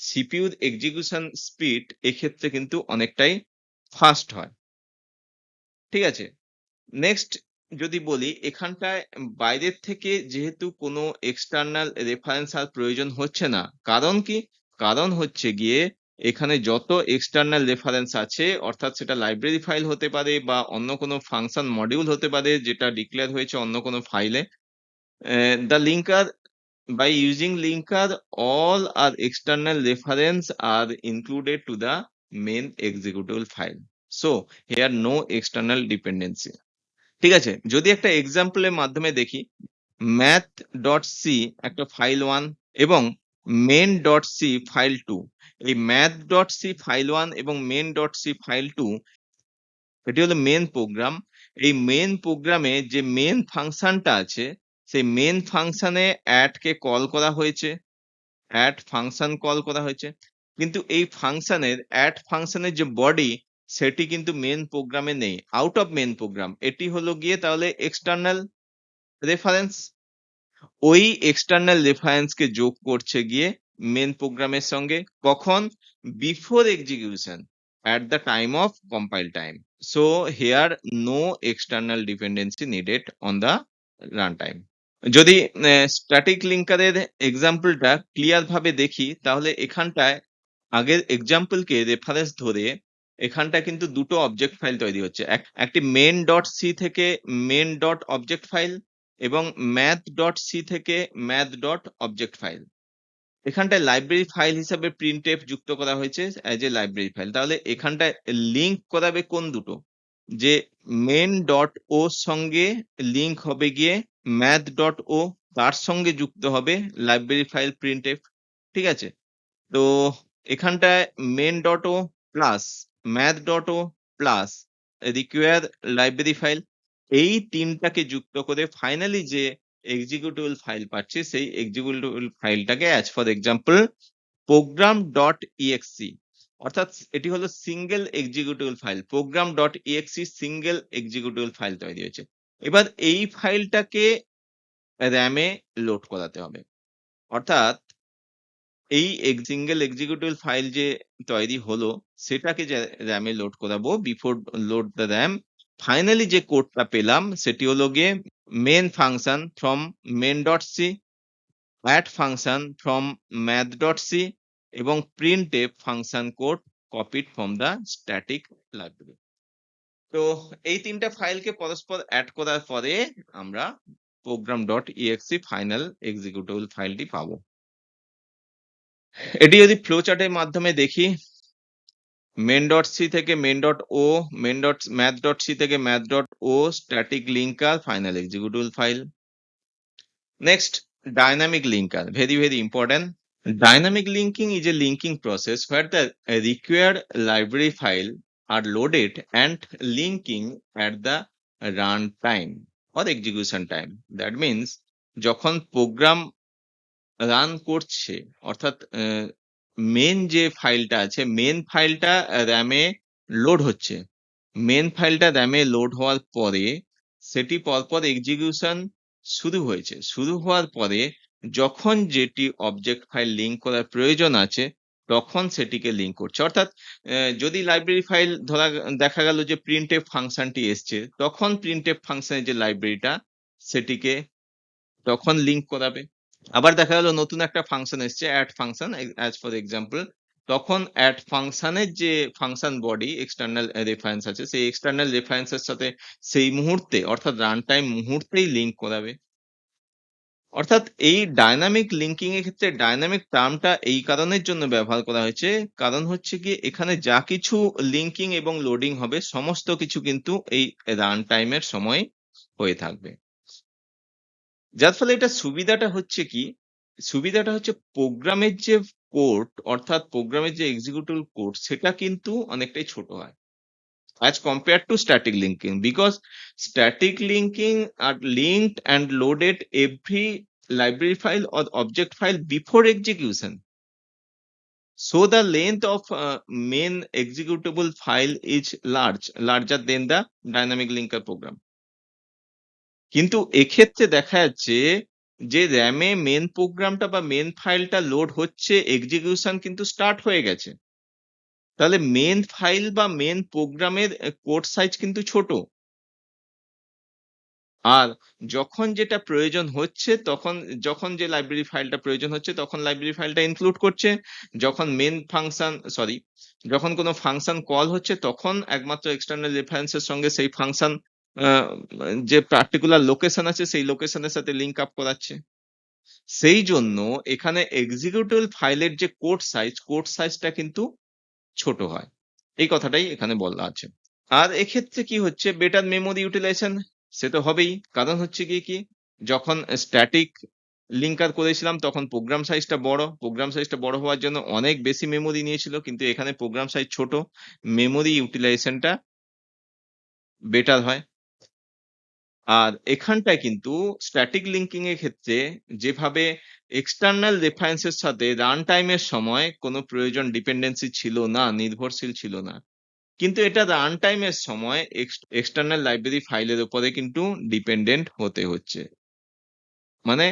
সিপিইউর এক্সিকিউশন স্পিড এক্ষেত্রে কিন্তু অনেকটাই ফাস্ট হয়। ঠিক আছে, নেক্সট যদি বলি, এখানটায় বাইরের থেকে যেহেতু কোনো এক্সটার্নাল রেফারেন্স আর প্রয়োজন হচ্ছে না। কারণ কি, কারণ হচ্ছে গিয়ে এখানে যত এক্সটার্নাল রেফারেন্স আছে, অর্থাৎ সেটা লাইব্রেরি ফাইল হতে পারে বা অন্য কোনো ফাংশন মডিউল হতে পারে যেটা ডিক্লেয়ার হয়েছে অন্য কোনো ফাইলে, the linker by using linker all our external reference are included to the main executable file, so here no external dependency. ঠিক আছে, যদি একটা এক্সাম্পলের মাধ্যমে দেখি, math.c একটা ফাইল 1 এবং main.c ফাইল 2। এই math.c ফাইল 1 এবং main.c ফাইল 2 এটি হলো মেন প্রোগ্রাম। এই মেন প্রোগ্রামে যে মেন ফাংশনটা আছে, সেই মেন ফাংশনে অ্যাড কে কল করা হয়েছে, অ্যাড ফাংশন কল করা হয়েছে, কিন্তু এই ফাংশনের অ্যাড ফাংশনের যে বডি সেটি কিন্তু মেন প্রোগ্রামে নেই, আউট অফ মেন প্রোগ্রাম। এটি হলো গিয়ে তাহলে এক্সটার্নাল রেফারেন্স। ওই এক্সটার্নাল রেফারেন্স কে যোগ করছে গিয়ে মেন প্রোগ্রামের সঙ্গে, কখন, before execution at the time of compile time. So here no external dependency needed on the runtime. যদি স্ট্যাটিক লিঙ্কারের এক্সাম্পলটা ক্লিয়ার ভাবে দেখি, তাহলে এখানটায় আগের এক্সাম্পলকে রেফারেন্স ধরে এখানটায় কিন্তু দুটো অবজেক্ট ফাইল তৈরি হচ্ছে, একটি মেন ডট সি থেকে মেন ডট অবজেক্ট ফাইল এবং ম্যাথ ডট সি থেকে ম্যাথ ডট অবজেক্ট ফাইল। এখানটায় লাইব্রেরি ফাইল হিসাবে প্রিন্টএফ যুক্ত করা হয়েছে অ্যাজ এ লাইব্রেরি ফাইল। তাহলে এখানটায় লিঙ্ক করাবে কোন দুটো, যে মেন ডট ও সঙ্গে লিঙ্ক হবে গিয়ে ম্যাথ ডট ও, তার সঙ্গে যুক্ত হবে লাইব্রেরি ফাইল প্রিন্টএফ। ঠিক আছে, তো এখানটায় main dot O plus math dot O plus require library file, এই তিনটাকে যুক্ত করে ফাইনালি যে এক্সিকিউটেবল ফাইল পাচ্ছি সেই এক্সিকিউটেবল ফাইলটাকে অ্যাজ ফর এক্সাম্পল program.exe অর্থাৎ এটি হলো single executable file program.exe single executable file তৈরি হয়েছে। এবার এই ফাইলটাকে র্যামে লোড করাতে হবে। অর্থাৎ এই সিঙ্গেল এক্সিকিউটেবল ফাইল যে তৈরি হলো সেটাকে র্যামে লোড করাবো। Before load the RAM finally যে কোডটা পেলাম সেটি হলো গিয়ে main function from main.c, add function from math.c এবং printf function code copied from the static library। তো এই তিনটা ফাইলকে পরস্পর অ্যাড করার পরে আমরা program.exe ফাইনাল এক্সিকিউটেবল ফাইলটি পাবো। এটি যদি ফ্লো চার্টের মাধ্যমে দেখি main.c থেকে main.o, math.c থেকে math.o, static linker, final executable file. Next, dynamic linker, very important. Dynamic linking is a linking process where the required library file are loaded and linking at the runtime or execution time. That means যখন program run করছে অর্থাৎ main যে ফাইলটা আছে main ফাইলটা র্যামে load হচ্ছে, main ফাইলটা র্যামে load হওয়ার পরে সেটি পরপর এক্সিকিউশন শুরু হয়েছে, শুরু হওয়ার পরে যখন যেটি অবজেক্ট ফাইল লিঙ্ক করার প্রয়োজন আছে তখন সেটিকে লিঙ্ক করছে। অর্থাৎ যদি লাইব্রেরি ফাইল দেখা গেল যে প্রিন্টএফ ফাংশনটি এসছে তখন প্রিন্টএফ ফাংশনের যে লাইব্রেরিটা সেটিকে তখন লিঙ্ক করাবে। আবার দেখা গেল নতুন একটা ফাংশন এসছে add function as for example, তখন অ্যাড ফাংশনের যে ফাংশন বডি এক্সটার্নাল রেফারেন্স আছে সেই এক্সটার্নাল রেফারেন্সের সাথে সেই মুহূর্তে অর্থাৎ রান টাইম মুহূর্তেই লিঙ্ক করাবে। অর্থাৎ এই ডাইনামিক লিঙ্কিং এর ক্ষেত্রে ডাইনামিক টার্মটা এই কারণের জন্য ব্যবহার করা হয়েছে, কারণ হচ্ছে কি এখানে যা কিছু লিঙ্কিং এবং লোডিং হবে সমস্ত কিছু কিন্তু এই রান টাইমের সময় হয়ে থাকবে। যার ফলে এটা সুবিধাটা হচ্ছে কি, সুবিধাটা হচ্ছে প্রোগ্রামের যে কোড অর্থাৎ প্রোগ্রামের যে এক্সিকিউটেবল কোড সেটা কিন্তু অনেকটাই ছোট হয় as compared to static linking, because static linking are linked and loaded every library file or object file before execution, so the length of main executable file is larger than the dynamic linker program। কিন্তু এক্ষেত্রে দেখা যাচ্ছে যে র্যামে main প্রোগ্রামটা বা main ফাইলটা load হচ্ছে, execution কিন্তু স্টার্ট হয়ে গেছে, তাহলে মেন ফাইল বা মেন প্রোগ্রামের কোড সাইজ কিন্তু ছোট, আর যখন যেটা প্রয়োজন হচ্ছে তখন যখন যে লাইব্রেরি ফাইলটা প্রয়োজন হচ্ছে তখন লাইব্রেরি ফাইলটা ইনক্লুড করছে, যখন মেন ফাংশন যখন কোনো ফাংশন কল হচ্ছে তখন একমাত্র এক্সটার্নাল রেফারেন্সের সঙ্গে সেই ফাংশন যে পার্টিকুলার লোকেশন আছে সেই লোকেশনের সাথে লিঙ্ক আপ করাচ্ছে। সেই জন্য এখানে এক্সিকিউটেবল ফাইলের যে কোড সাইজটা কিন্তু ছোট হয়, এই কথাটাই এখানে বলা আছে। আর এক্ষেত্রে কি হচ্ছে, বেটার মেমোরি ইউটিলাইজেশন সে তো হবেই, কারণ হচ্ছে কি যখন স্ট্যাটিক লিঙ্কার করেছিলাম তখন প্রোগ্রাম সাইজটা বড় হওয়ার জন্য অনেক বেশি মেমোরি নিয়েছিল, কিন্তু এখানে প্রোগ্রাম সাইজ ছোট, মেমোরি ইউটিলাইজেশনটা বেটার হয়। আর এখানটায় কিন্তু স্ট্যাটিক লিঙ্কিং এর ক্ষেত্রে যেভাবে এক্সটার্নাল রেফারেন্সের সাথে রান টাইমের সময় কোনো প্রয়োজন ডিপেন্ডেন্সি ছিল না, নির্ভরশীল ছিল না, কিন্তু এটা রান টাইমের সময় এক্সটার্নাল লাইব্রেরি ফাইলের উপরে কিন্তু ডিপেন্ডেন্ট হতে হচ্ছে। মানে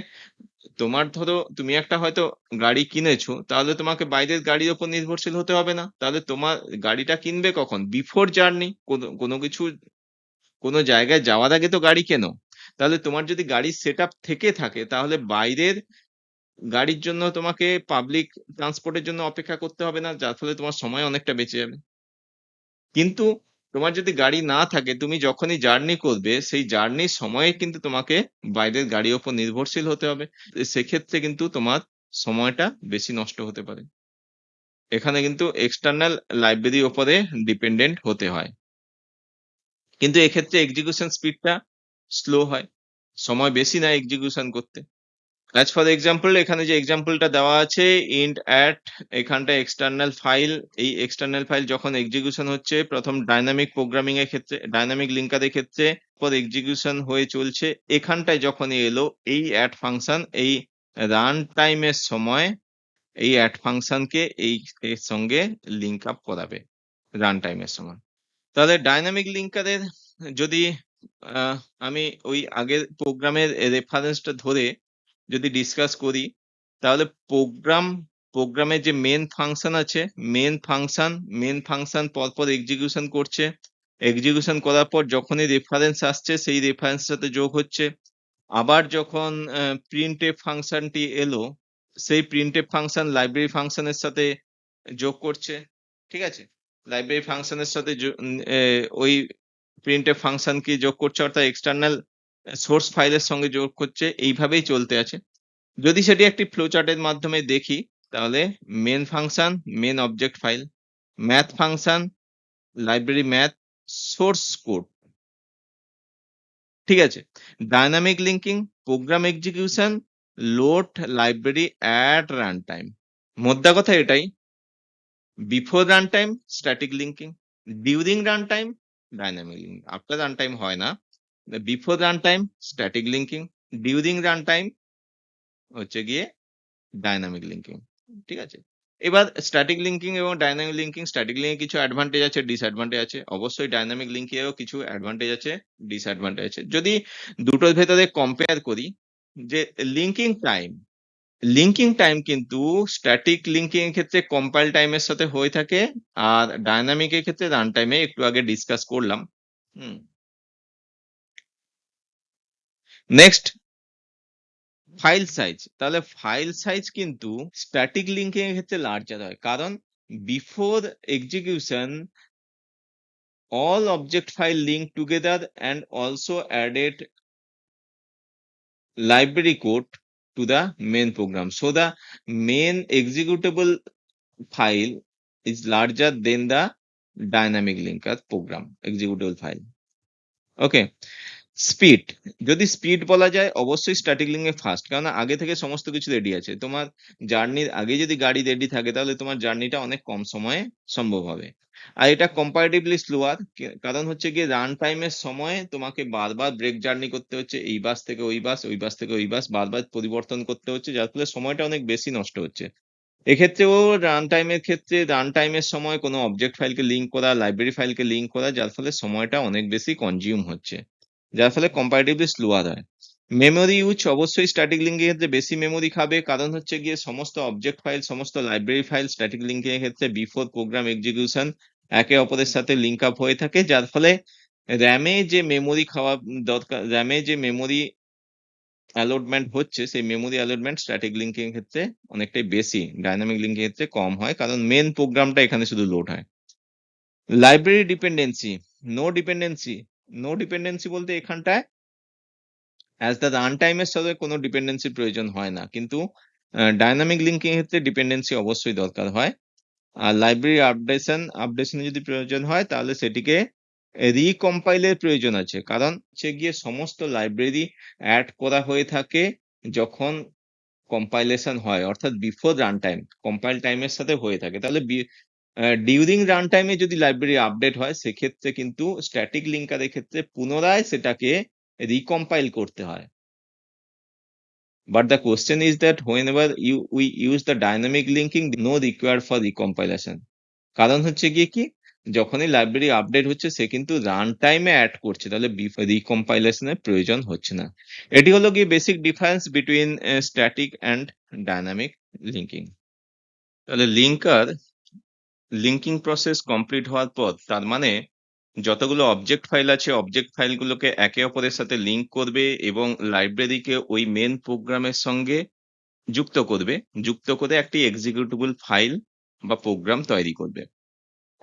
তোমার ধরো তুমি একটা হয়তো গাড়ি কিনেছো, তাহলে তোমাকে বাইরের গাড়ির উপর নির্ভরশীল হতে হবে না, তাহলে তোমার গাড়িটা কিনবে কখন, বিফোর জার্নি, কোনো জায়গায় যাওয়ার আগে তো গাড়ি কেনো, তাহলে তোমার যদি গাড়ির সেট আপ থেকে থাকে তাহলে বাইরের গাড়ির জন্য তোমাকে পাবলিক ট্রান্সপোর্টের জন্য অপেক্ষা করতে হবে না, যার ফলে তোমার সময় অনেকটা বেঁচে যাবে। কিন্তু তোমার যদি গাড়ি না থাকে তুমি যখনই জার্নি করবে সেই জার্নির সময়ে কিন্তু তোমাকে বাইরের গাড়ির উপর নির্ভরশীল হতে হবে, সেক্ষেত্রে কিন্তু তোমার সময়টা বেশি নষ্ট হতে পারে। এখানে কিন্তু এক্সটার্নাল লাইব্রেরির উপরে ডিপেন্ডেন্ট হতে হয়, কিন্তু এক্ষেত্রে এক্সিকিউশন স্পিডটা স্লো হয়, সময় বেশি নেয় এক্সিকিউশন করতে। অ্যাজ ফর এক্সাম্পল এখানে যে এক্সাম্পলটা দেওয়া আছে ইন্ট অ্যাট এখানটা এক্সটার্নাল ফাইল, এই এক্সটার্নাল ফাইল যখন এক্সিকিউশন হচ্ছে প্রথম ডাইনামিক প্রোগ্রামিং এর ক্ষেত্রে, ডাইনামিক লিঙ্কারের ক্ষেত্রে পর এক্সিকিউশন হয়ে চলছে, এখানটায় যখনই এলো এই অ্যাড ফাংশন এই রান টাইমের সময় এই অ্যাড ফাংশনকে এই এর সঙ্গে লিঙ্ক আপ করাবে রান টাইমের সময়। তাহলে ডাইনামিক লিঙ্কারের যদি আহ, আমি ওই আগের প্রোগ্রামের রেফারেন্সটা ধরে যদি ডিসকাস করি, তাহলে প্রোগ্রামের যে মেন ফাংশন আছে, মেন ফাংশন পরপর এক্সিকিউশন করছে, এক্সিকিউশন করার পর যখনই রেফারেন্স আসছে সেই রেফারেন্সের সাথে যোগ হচ্ছে। আবার যখন প্রিন্টএফ ফাংশনটি এলো, সেই প্রিন্টএফ ফাংশন লাইব্রেরি ফাংশনের সাথে যোগ করছে, ঠিক আছে, লাইব্রেরি ফাংশনের সাথে ওই প্রিন্টএফ ফাংশন কি যোগ করছে, অর্থাৎ এক্সটার্নাল সোর্স ফাইলের সঙ্গে যোগ করছে, এইভাবেই চলতে আছে। যদি সেটি একটি ফ্লোচার্টের মাধ্যমে দেখি, তাহলে main function main object file, math function library math source code, ঠিক আছে, dynamic linking program execution load library at run time. মোদ্দা কথা এটাই, before run time static linking, during run time dynamic linking, after run time হয় না, before run time static linking, during run time হচ্ছে গিয়ে dynamic linking, ঠিক আছে। এবার স্ট্যাটিক লিঙ্কিং এবং ডাইনামিক লিঙ্কিং, স্ট্যাটিক লিঙ্কে কিছু অ্যাডভান্টেজ আছে, ডিসঅ্যাডভান্টেজ আছে, অবশ্যই ডাইনামিক লিঙ্কেও কিছু অ্যাডভান্টেজ আছে, ডিসঅ্যাডভান্টেজ আছে। যদি দুটোর ভেতরে কম্পেয়ার করি, যে লিঙ্কিং টাইম কিন্তু স্ট্যাটিক লিঙ্কিং এর ক্ষেত্রে কম্পাইল টাইমের সাথে হয়ে থাকে, আর ডাইনামিক এর ক্ষেত্রে রান টাইমে একটু আগে ডিসকাস করলাম। নেক্সট ফাইল সাইজ, তাহলে ফাইল সাইজ কিন্তু স্ট্যাটিক লিঙ্কিং এর ক্ষেত্রে লার্জার হয়, কারণ before execution all object file linked together and also added library code to the main program, so the main executable file is larger than the dynamic linker program executable file. Okay, speed, যদি speed বলা যায় অবশ্যই static লিঙ্কে fast, কারণ আগে থেকে সমস্ত কিছু রেডি আছে। তোমার জার্নির আগে যদি গাড়ি রেডি থাকে তাহলে তোমার জার্নিটা অনেক কম সময়ে সম্ভব হবে। আর এটা কম্পারেটিভলি স্লোয়ার, কারণ হচ্ছে গিয়ে রান টাইমের সময় তোমাকে বারবার ব্রেক জার্নি করতে হচ্ছে, এই বাস থেকে ওই বাস, ওই বাস থেকে ওই বাস, বারবার পরিবর্তন করতে হচ্ছে, যার ফলে সময়টা অনেক বেশি নষ্ট হচ্ছে। এক্ষেত্রেও রান টাইমের সময় কোনো অবজেক্ট ফাইলকে লিঙ্ক করা, লাইব্রেরি ফাইলকে লিঙ্ক করা, যার ফলে সময়টা অনেক বেশি কনজিউম হচ্ছে, যার ফলে কম্পারেটিভলি স্লোয়ার হয়। মেমোরি ইউজ অবশ্যই স্ট্যাটিক লিঙ্কের ক্ষেত্রে বেশি মেমোরি খাবে, কারণ হচ্ছে গিয়ে সমস্ত অবজেক্ট ফাইল, সমস্ত লাইব্রেরি ফাইল স্ট্যাটিক লিঙ্কের ক্ষেত্রে বিফোর প্রোগ্রাম এক্সিকিউশন একে অপরের সাথে লিঙ্ক আপ হয়ে থাকে, যার ফলে র্যামে যে মেমোরি খাওয়া দরকার, র্যামে যে মেমোরি অ্যালটমেন্ট হচ্ছে, সেই মেমোরি অ্যালটমেন্ট স্ট্যাটিক লিঙ্কিং এর ক্ষেত্রে অনেকটাই বেশি, ডাইনামিক লিঙ্কের ক্ষেত্রে কম হয়, কারণ মেন প্রোগ্রামটা এখানে শুধু লোড হয়। লাইব্রেরি ডিপেন্ডেন্সি, নো ডিপেন্ডেন্সি বলতে এখানটায় অ্যাজ দ্য রান টাইমের সাথে কোনো ডিপেন্ডেন্সির প্রয়োজন হয় না, কিন্তু ডাইনামিক লিঙ্কিং এর ক্ষেত্রে ডিপেন্ডেন্সি অবশ্যই দরকার হয়। আর লাইব্রেরি আপডেশনে যদি প্রয়োজন হয় তাহলে সেটিকে রিকম্পাইলের প্রয়োজন আছে, কারণ হচ্ছে গিয়ে সমস্ত লাইব্রেরি অ্যাড করা হয়ে থাকে যখন কম্পাইলেশন হয়, অর্থাৎ বিফোর রান টাইম, কম্পাইল টাইমের সাথে হয়ে থাকে। তাহলে ডিউরিং রান টাইমে যদি লাইব্রেরি আপডেট হয়, সেক্ষেত্রে কিন্তু স্ট্যাটিক লিঙ্কারের ক্ষেত্রে পুনরায় সেটাকে রিকম্পাইল করতে হয়। But the question is that whenever we use the dynamic linking, no required for recompilation. কারণ হচ্ছে গিয়ে কি, যখনই লাইব্রেরি আপডেট হচ্ছে সে কিন্তু রান টাইমে অ্যাড করছে, তাহলে রিকম্পাইলেশনের প্রয়োজন হচ্ছে না। এটি হলো গিয়ে basic difference between static and dynamic linking. তাহলে লিঙ্কিং প্রসেস কমপ্লিট হওয়ার পর, তার মানে যতগুলো অবজেক্ট ফাইল আছে অবজেক্ট ফাইলগুলোকে একে অপরের সাথে লিঙ্ক করবে এবং লাইব্রেরিকে ওই মেন প্রোগ্রামের সঙ্গে যুক্ত করে একটি এক্সিকিউটেবল ফাইল বা প্রোগ্রাম তৈরি করবে।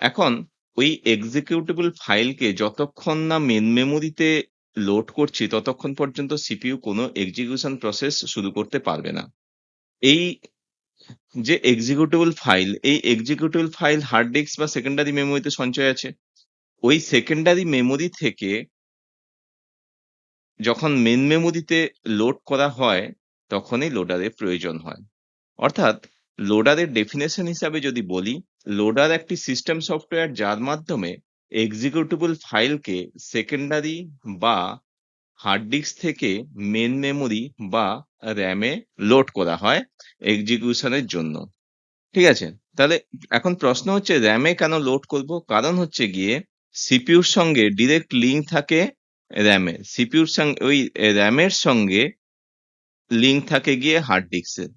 এখন ওই এক্সিকিউটেবল ফাইলকে যতক্ষণ না মেন মেমোরিতে লোড করছি ততক্ষণ পর্যন্ত সিপিইউ কোনো এক্সিকিউশন প্রসেস শুরু করতে পারবে না। এই যে এক্সিকিউটেবল ফাইল, এই এক্সিকিউটেবল ফাইল হার্ড ডিস্ক বা সেকেন্ডারি মেমোরিতে সঞ্চয় আছে। ওই সেকেন্ডারি মেমোরি থেকে যখন মেন মেমোরিতে লোড করা হয়, তখনই লোডারের প্রয়োজন হয়। অর্থাৎ লোডারের ডেফিনেশন হিসাবে যদি বলি, লোডার একটি সিস্টেম সফটওয়্যার যার মাধ্যমে এক্সিকিউটেবল ফাইলকে সেকেন্ডারি বা হার্ড ডিস্ক থেকে মেন মেমোরি বা র্যামে লোড করা হয় এক্সিকিউশনের জন্য। ঠিক আছে? তাহলে এখন প্রশ্ন হচ্ছে র্যামে কেন লোড করব? কারণ হচ্ছে গিয়ে সিপিইউর সঙ্গে ডিরেক্ট লিঙ্ক থাকে র্যামের। সিপিইউর সঙ্গে ওই র্যামের সঙ্গে লিঙ্ক থাকে গিয়ে হার্ড ডিস্কের।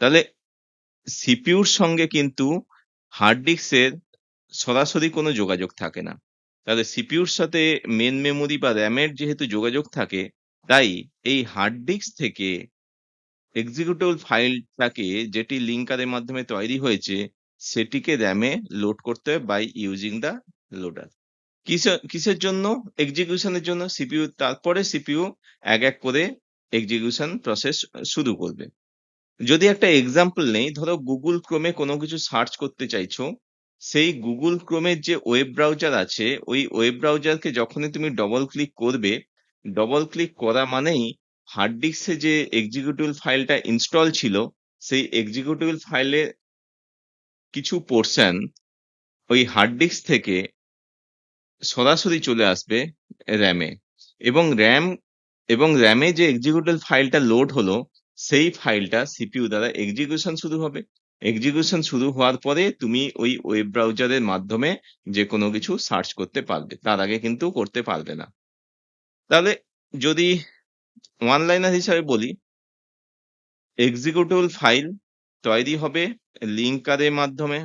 তাহলে সিপিইউর সঙ্গে কিন্তু হার্ড ডিস্কের সরাসরি কোনো যোগাযোগ থাকে না। তাহলে সিপিইউর সাথে মেন মেমোরি বা র্যামের যেহেতু যোগাযোগ থাকে, তাই এই হার্ড ডিস্ক থেকে এক্সিকিউটেবল ফাইলটাকে যেটি লিঙ্কারের মাধ্যমে তৈরি হয়েছে, সেটিকে র্যামে লোড করতে হয় বাই ইউজিং দ্য লোডার। কিসের জন্য? এক্সিকিউশনের জন্য। তারপরে সিপিইউ এক, এক করে এক্সিকিউশন প্রসেস শুরু করবে। যদি একটা এক্সাম্পল নেই, ধরো Google Chrome এ কোনো কিছু সার্চ করতে চাইছো, সেই Google Chrome এর যে ওয়েব ব্রাউজার আছে, ওই ওয়েব ব্রাউজারকে যখনই তুমি ডবল ক্লিক করবে, ডবল ক্লিক করা মানেই হার্ড ডিস্কে যে এক্সিকিউটেবল ফাইলটা ইনস্টল ছিল, সেই এক্সিকিউটেবল ফাইলের কিছু পোরশন ওই হার্ড ডিস্ক থেকে সরাসরি চলে আসবে র‍্যামে এবং র‍্যামে যে এক্সিকিউটেবল ফাইলটা লোড হলো, সেই ফাইলটা সিপিইউ দ্বারা এক্সিকিউশন শুরু হবে। এক্সিকিউশন শুরু হওয়ার পরে তুমি ওই ওয়েব ব্রাউজারের মাধ্যমে যেকোনো কিছু সার্চ করতে পারবে। তার আগে কিন্তু করতে পারবে না। তাহলে যদি ওয়ান লাইনার হিসাবে বলি, এক্সিকিউটেবল ফাইল তৈরি হবে লিঙ্কারের মাধ্যমে।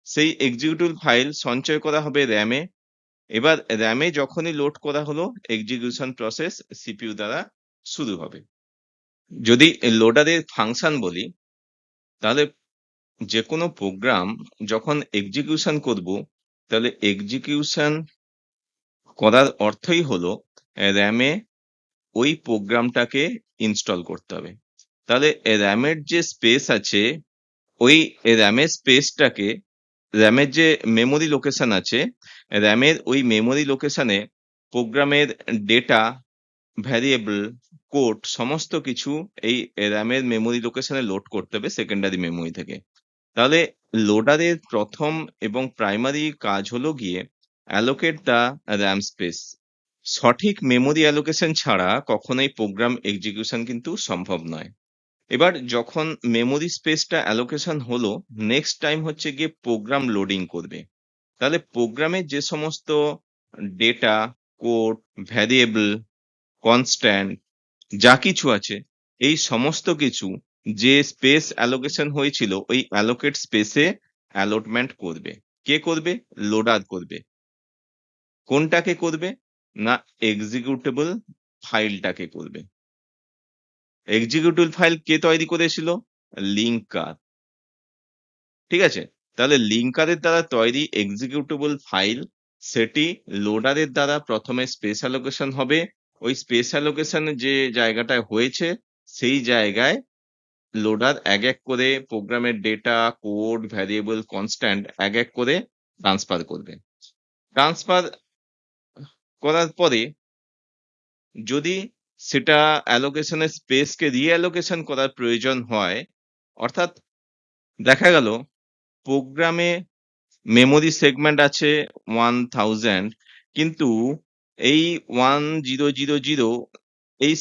সেই এক্সিকিউটেবল ফাইল সঞ্চয় করা হবে র‍্যামে। এবার র‍্যামে যখনই লোড করা হলো, এক্সিকিউশন প্রসেস সিপিইউ দ্বারা শুরু হবে। যদি লোডারের ফাংশন বলি, তাহলে যেকোনো প্রোগ্রাম যখন এক্সিকিউশন করব, তাহলে এক্সিকিউশন করার অর্থই হলো র‍্যামে ওই প্রোগ্রামটাকে ইনস্টল করতে হবে। তাহলে র‍্যামের যে স্পেস আছে, ওই র‍্যামের স্পেসটাকে, র‍্যামের যে মেমোরি লোকেশন আছে, র‍্যামের ওই মেমোরি লোকেশনে প্রোগ্রামের ডেটা, ভ্যারিয়েবল, কোড সমস্ত কিছু এই র‍্যামের মেমোরি লোকেশনে লোড করতে হবে সেকেন্ডারি মেমোরি থেকে। তাহলে লোডারের প্রথম এবং প্রাইমারি কাজ হলো গিয়ে allocate the RAM space। সঠিক মেমোরি অ্যালোকেশন ছাড়া কখনোই প্রোগ্রাম এক্সিকিউশন কিন্তু সম্ভব নয়। এবার যখন মেমোরি স্পেসটা অ্যালোকেশন হলো, নেক্সট টাইম হচ্ছে গিয়ে প্রোগ্রাম লোডিং করবে। তাহলে প্রোগ্রামের যে সমস্ত ডেটা, কোড, ভ্যারিয়েবল, কনস্ট্যান্ট যা কিছু আছে, এই সমস্ত কিছু যে স্পেস অ্যালোকেশন হয়েছিল, ওই অ্যালোকেট স্পেসে অ্যালটমেন্ট করবে। কে করবে? লোডার করবে। কোনটাকে করবে? না, এক্সিকিউটেবল ফাইলটাকে করবে। এক্সিকিউটেবল ফাইল কে তৈরি করেছিল? লিঙ্কার। ঠিক আছে? তাহলে লিঙ্কারের দ্বারা তৈরি এক্সিকিউটেবল ফাইল, সেটি লোডারের দ্বারা প্রথমে স্পেস অ্যালোকেশন হবে। ওই স্পেস অ্যালোকেশন যে জায়গাটায় হয়েছে, সেই জায়গায় লোডার এক, এক করে প্রোগ্রামের ডেটা, কোড, ভ্যারিয়েবল, কনস্ট্যান্ট এক, এক করে ট্রান্সফার করবে। ট্রান্সফার করার পরে যদি সেটা অ্যালোকেশনের স্পেসকে রিঅ্যালোকেশন করার প্রয়োজন হয়, অর্থাৎ দেখা গেল প্রোগ্রামে মেমোরি সেগমেন্ট আছে 1000, কিন্তু এই 1000 এই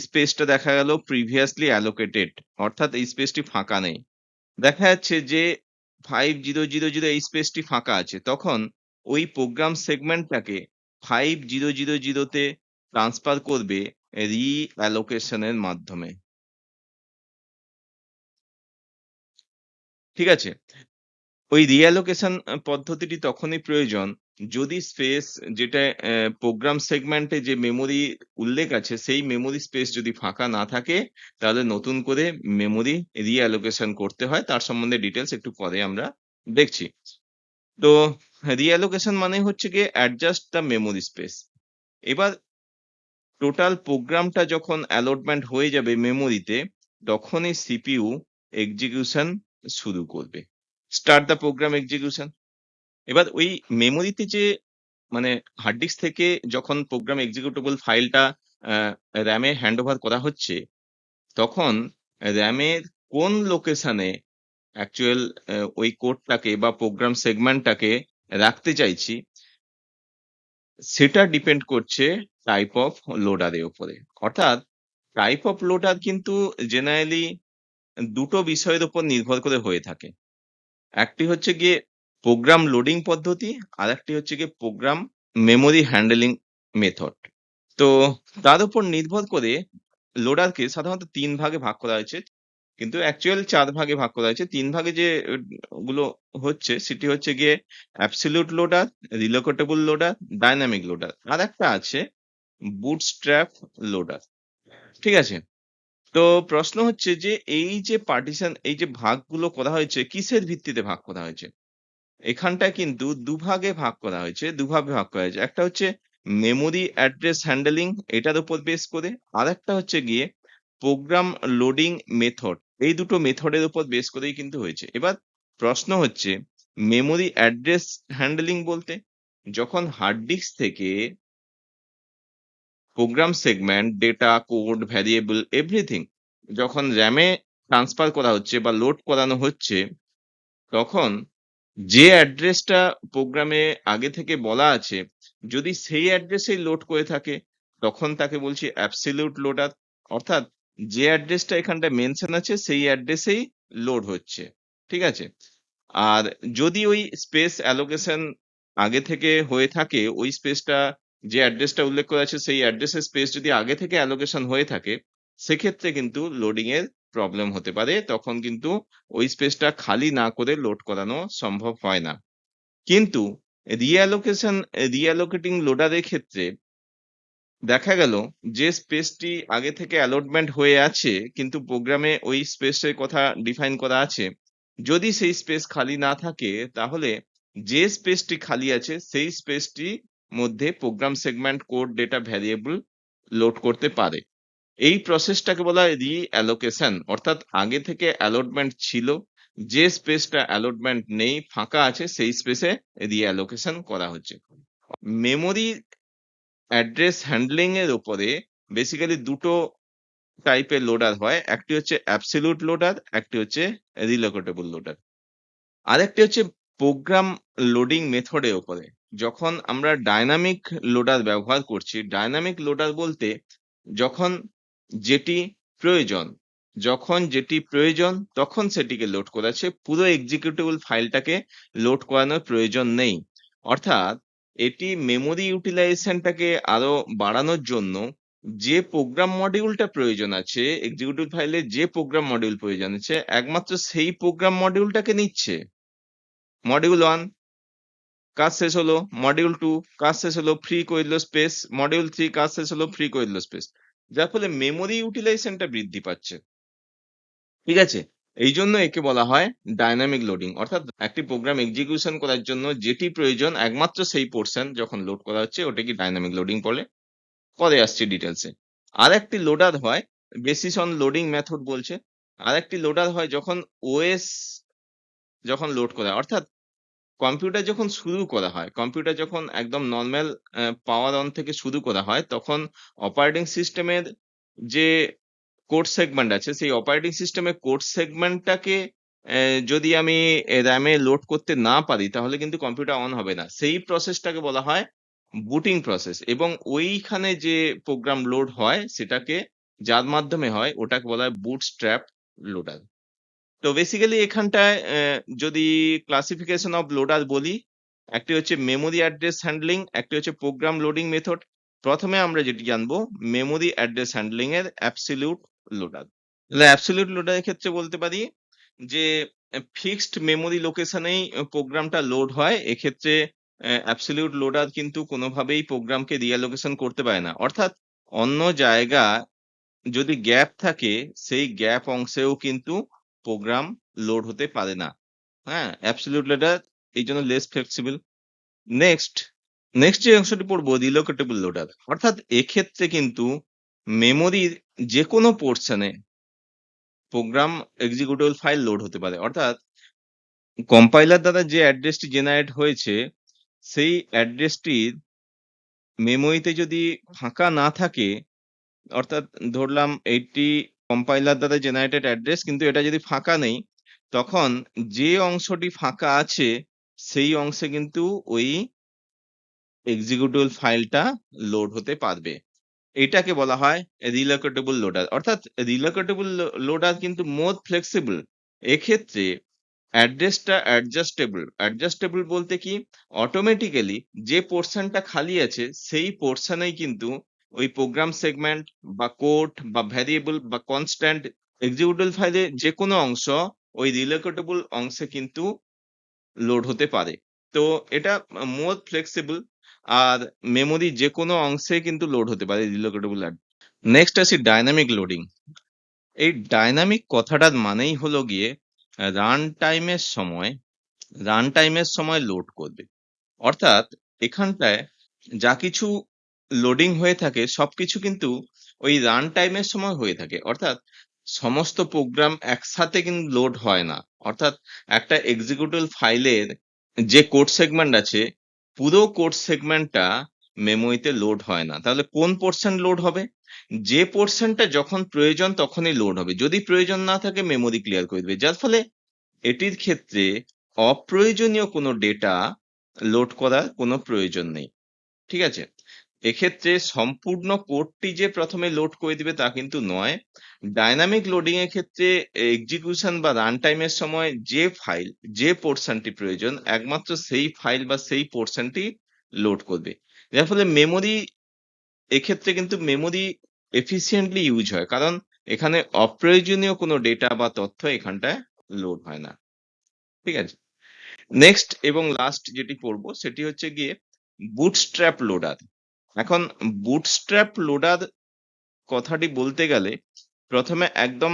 স্পেসটা দেখা গেল প্রিভিয়াসলি অ্যালোকেটেড, অর্থাৎ এই স্পেসটি ফাঁকা নেই। দেখা যাচ্ছে যে 5000 এই স্পেসটি ফাঁকা আছে। তখন ওই প্রোগ্রাম সেগমেন্টটাকে 5000 তে ট্রান্সফার করবে রিঅ্যালোকেশন এর মাধ্যমে। ঠিক আছে? ওই রিঅ্যালোকেশন পদ্ধতিটি তখনই প্রয়োজন যদি স্পেস যেটা প্রোগ্রাম সেগমেন্টে যে মেমোরি উল্লেখ আছে, সেই মেমোরি স্পেস যদি ফাঁকা না থাকে, তাহলে নতুন করে মেমোরি রিঅ্যালোকেশন করতে হয়। তার সম্বন্ধে ডিটেইলস একটু পরে আমরা দেখছি। তো রিঅ্যালোকেশন মানে হচ্ছে গিয়ে অ্যাডজাস্ট দ্য মেমোরি স্পেস। এবার টোটাল প্রোগ্রামটা যখন অ্যালটমেন্ট হয়ে যাবে মেমোরিতে, তখনই সিপিইউ এক্সিকিউশন শুরু করবে। Start the program execution. এবার ওই মেমোরিতে যে মানে হার্ড ডিস্ক থেকে যখন প্রোগ্রাম এক্সিকিউটেবল ফাইলটা র‍্যামে হ্যান্ড ওভার করা হচ্ছে, তখন র্যামের কোন লোকেশনে অ্যাকচুয়াল ওই কোডটাকে বা প্রোগ্রাম সেগমেন্টটাকে রাখতে চাইছি, সেটা ডিপেন্ড করছে টাইপ অফ লোডারের উপরে। অর্থাৎ টাইপ অফ লোডার কিন্তু জেনারেলি দুটো বিষয়ের উপর নির্ভর করে হয়ে থাকে। একটি হচ্ছে গিয়ে প্রোগ্রাম লোডিং পদ্ধতি, আর একটি হচ্ছে গিয়ে প্রোগ্রাম মেমোরি হ্যান্ডলিং মেথড। তো তার উপর নির্ভর করে লোডারকে সাধারণত ৩ ভাগে ভাগ করা হয়েছে। কিন্তু অ্যাকচুয়াল ৪ ভাগে ভাগ করা হয়েছে। ৩ ভাগে যে গুলো হচ্ছে সেটি হচ্ছে গিয়ে absolute loader, relocatable loader, dynamic loader. আরেকটা আছে বুটস্ট্র্যাপ লোডার। ঠিক আছে? তো প্রশ্ন হচ্ছে যে এই যে পার্টিশন, এই যে ভাগগুলো করা হয়েছে কিসের ভিত্তিতে ভাগ করা হয়েছে? এখানটায় কিন্তু দুভাগে ভাগ করা হয়েছে, দুভাবে ভাগ করা হয়েছে। একটা হচ্ছে মেমোরি অ্যাড্রেস হ্যান্ডলিং, এটার উপর বেস করে। আরেকটা হচ্ছে গিয়ে প্রোগ্রাম লোডিং মেথড। এই দুটো মেথডের উপর বেস করেই কিন্তু হয়েছে। এবার প্রশ্ন হচ্ছে মেমোরি অ্যাড্রেস হ্যান্ডলিং বলতে যখন হার্ড ডিস্ক থেকে program segment, data, code, variable everything যখন র্যামে ট্রান্সফার করা হচ্ছে বা লোড করানো হচ্ছে, তখন যে অ্যাড্রেসটা প্রোগ্রামে আগে থেকে বলা আছে, যদি সেই অ্যাড্রেসেই লোড করে থাকে, তখন তাকে বলছি অ্যাবসলিউট লোডার। অর্থাৎ যে অ্যাড্রেসটা এখানটায় মেনশন আছে সেই অ্যাড্রেসেই লোড হচ্ছে। ঠিক আছে? আর যদি ওই স্পেস অ্যালোকেশন আগে থেকে হয়ে থাকে, ওই স্পেসটা যে অ্যাড্রেসটা উল্লেখ করা আছে সেই অ্যাড্রেসের স্পেস যদি আগে থেকে অ্যালোকেশন হয়ে থাকে, সেক্ষেত্রে কিন্তু লোডিং এর প্রবলেম হতে পারে। তখন কিন্তু ওই স্পেসটা খালি না করে লোড করানো সম্ভব হয় না। কিন্তু রিঅ্যালোকেশন রিঅ্যালোকেটিং লোডারের ক্ষেত্রে দেখা গেল যে স্পেসটি আগে থেকে অ্যালটমেন্ট হয়ে আছে কিন্তু প্রোগ্রামে ওই স্পেসের কথা ডিফাইন করা আছে, যদি সেই স্পেস খালি না থাকে তাহলে যে স্পেসটি খালি আছে সেই স্পেসটি মধ্যে program segment, code, data, variable load করতে পারে। এই প্রসেসটাকে বলা হয় রিঅ্যালোকেশন। অর্থাৎ আগে থেকে অ্যালটমেন্ট ছিল, যে স্পেসটা অ্যালটমেন্ট নেই, ফাঁকা আছে, সেই স্পেসে রিঅ্যালোকেশন করা হচ্ছে। মেমোরি অ্যাড্রেস হ্যান্ডলিং এর উপরে বেসিক্যালি দুটো টাইপের লোডার হয়। একটি হচ্ছে অ্যাবসলিউট লোডার, একটি হচ্ছে রিলোকেটেবল লোডার। আরেকটি হচ্ছে প্রোগ্রাম লোডিং মেথডের উপরে। যখন আমরা ডায়নামিক লোডার ব্যবহার করছি, ডায়নামিক লোডার বলতে যখন যেটি প্রয়োজন, যখন যেটি প্রয়োজন তখন সেটিকে লোড করাচ্ছে, পুরো এক্সিকিউটেবল ফাইলটাকে লোড করানোর প্রয়োজন নেই। অর্থাৎ এটি মেমোরি ইউটিলাইজেশনটাকে আরো বাড়ানোর জন্য যে প্রোগ্রাম মডিউলটা প্রয়োজন আছে, এক্সিকিউটিভ ফাইলে যে প্রোগ্রাম মডিউল প্রয়োজন আছে, একমাত্র সেই প্রোগ্রাম মডিউলটাকে নিচ্ছে। মডিউল 1 কাজ শেষ হলো, মডিউল 2 কাজ শেষ হলো, ফ্রি করে দিল স্পেস, মডিউল 3 কাজ শেষ হলো, ফ্রি করে দিল স্পেস। যার ফলে মেমোরি ইউটিলাইজেশনটা বৃদ্ধি পাচ্ছে। ঠিক আছে? এই জন্য একে বলা হয় ডায়নামিক লোডিং। অর্থাৎ একটি প্রোগ্রাম এক্সিকিউশন করার জন্য যেটি প্রয়োজন একমাত্র সেই পোর্শন যখন লোড করা হচ্ছে ওটাকে ডায়নামিক লোডিং বলে। পরে আসছি ডিটেলসে। আরেকটি লোডার হয় বেসিস অন লোডিং মেথড বলছে। আরেকটি লোডার হয় যখন ওএস যখন লোড করা হয়। অর্থাৎ কম্পিউটার যখন শুরু করা হয়, কম্পিউটার যখন একদম নরমাল পাওয়ার অন থেকে শুরু করা হয়, তখন অপারেটিং সিস্টেমের যে কোড সেগমেন্ট আছে, সেই অপারেটিং সিস্টেমের কোড সেগমেন্টটাকে যদি আমি RAM এ লোড করতে না পারি, তাহলে কিন্তু কম্পিউটার অন হবে না। সেই প্রসেসটাকে বলা হয় বুটিং প্রসেস। এবং ওইখানে যে প্রোগ্রাম লোড হয়, সেটাকে যার মাধ্যমে হয়, ওটাকে বলা হয় বুটস্ট্র্যাপ লোডার। তো বেসিক্যালি এখানটায় যদি ক্লাসিফিকেশন অফ লোডার বলি, একটি হচ্ছে মেমোরি অ্যাড্রেস হ্যান্ডলিং, একটি হচ্ছে প্রোগ্রাম লোডিং মেথড। প্রথমে আমরা যেটি জানবো মেমোরি অ্যাড্রেস হ্যান্ডলিং এর অ্যাবসলিউট লোডার। তাহলে অ্যাবসলিউট লোডারের ক্ষেত্রে বলতে পারি যে ফিক্সড মেমোরি লোকেশনেই প্রোগ্রামটা লোড হয়। এক্ষেত্রে অ্যাবসলিউট লোডার কিন্তু কোনোভাবেই প্রোগ্রামকে রিঅ্যালোকেশন করতে পারে না। অর্থাৎ অন্য জায়গা যদি গ্যাপ থাকে, সেই গ্যাপ অংশেও কিন্তু প্রোগ্রাম লোড হতে পারে না। হ্যাঁ? অ্যাবসলিউট লোডার এইজন্য লেস ফ্লেক্সিবল। নেক্সট, নেক্সট যে অংশটি পড়বো রিলোকেটেবল লোডার। অর্থাৎ এক্ষেত্রে কিন্তু মেমোরির যেকোনো পোরশনে প্রোগ্রাম এক্সিকিউটেবল ফাইল লোড হতে পারে। অর্থাৎ কম্পাইলার দ্বারা যে অ্যাড্রেসটি জেনারেট হয়েছে, সেই অ্যাড্রেসটির মেমোরিতে যদি ফাঁকা না থাকে, অর্থাৎ ধরলাম কম্পাইলার দ্বারা জেনারেটেড অ্যাড্রেস, কিন্তু এটা যদি ফাঁকা নেই তখন যে অংশটি ফাঁকা আছে সেই অংশে কিন্তু ওই এক্সিকিউটেবল ফাইলটা লোড হতে পারবে। এটাকে বলা হয় রিলোকেটেবল লোডার। অর্থাৎ রিলোকেটেবল লোডার কিন্তু মোর ফ্লেক্সিবল। এক্ষেত্রে অ্যাড্রেসটা অ্যাডজাস্টেবল। অ্যাডজাস্টেবল বলতে কি, অটোমেটিক্যালি যে পোর্শনটা খালি আছে সেই পোর্শনেই কিন্তু ওই প্রোগ্রাম সেগমেন্ট বা কোড বা ভ্যারিয়েবল বা কনস্ট্যান্ট এক্সিকিউটেবল ফাইলে যে কোনো অংশ ওই রিলোকেটেবল অংশে কিন্তু লোড হতে পারে। তো এটা মোর ফ্লেক্সিবল, আর মেমোরি যে কোনো অংশে কিন্তু লোড হতে পারে রিলোকেটেবল। নেক্সট আসি ডাইনামিক লোডিং। এই ডাইনামিক কথাটার মানেই হলো গিয়ে রান টাইমের সময় লোড করবে। অর্থাৎ এখানটায় যা কিছু লোডিং হয়ে থাকে সবকিছু কিন্তু ওই রান টাইমের সময় হয়ে থাকে। অর্থাৎ সমস্ত প্রোগ্রাম একসাথে কিন্তু লোড হয় না। অর্থাৎ একটা এক্সিকিউটেবল ফাইলের যে কোড সেগমেন্ট আছে পুরো কোড সেগমেন্টটা মেমোরিতে লোড হয় না। তাহলে কোন পোর্শন লোড হবে? যে পোর্শনটা যখন প্রয়োজন তখনই লোড হবে। যদি প্রয়োজন না থাকে মেমোরি ক্লিয়ার করে দেবে। যার ফলে এটির ক্ষেত্রে অপ্রয়োজনীয় কোনো ডেটা লোড করার কোনো প্রয়োজন নেই। ঠিক আছে? এক্ষেত্রে সম্পূর্ণ কোডটি যে প্রথমে লোড করে দিবে তা কিন্তু নয়। ডাইনামিক লোডিং এর ক্ষেত্রে এক্সিকিউশন বা রান টাইমের সময় যে ফাইল, যে পোর্শনটি প্রয়োজন একমাত্র সেই ফাইল বা সেই পোর্শনটি লোড করবে। যার ফলে মেমোরি, এক্ষেত্রে কিন্তু মেমোরি এফিসিয়েন্টলি ইউজ হয়। কারণ এখানে অপ্রয়োজনীয় কোনো ডেটা বা তথ্য এখানটায় লোড হয় না। ঠিক আছে? নেক্সট এবং লাস্ট যেটি পড়বো সেটি হচ্ছে গিয়ে বুটস্ট্র্যাপ লোডার। এখন বুটস্ট্র্যাপ লোডার কথাটি বলতে গেলে প্রথমে একদম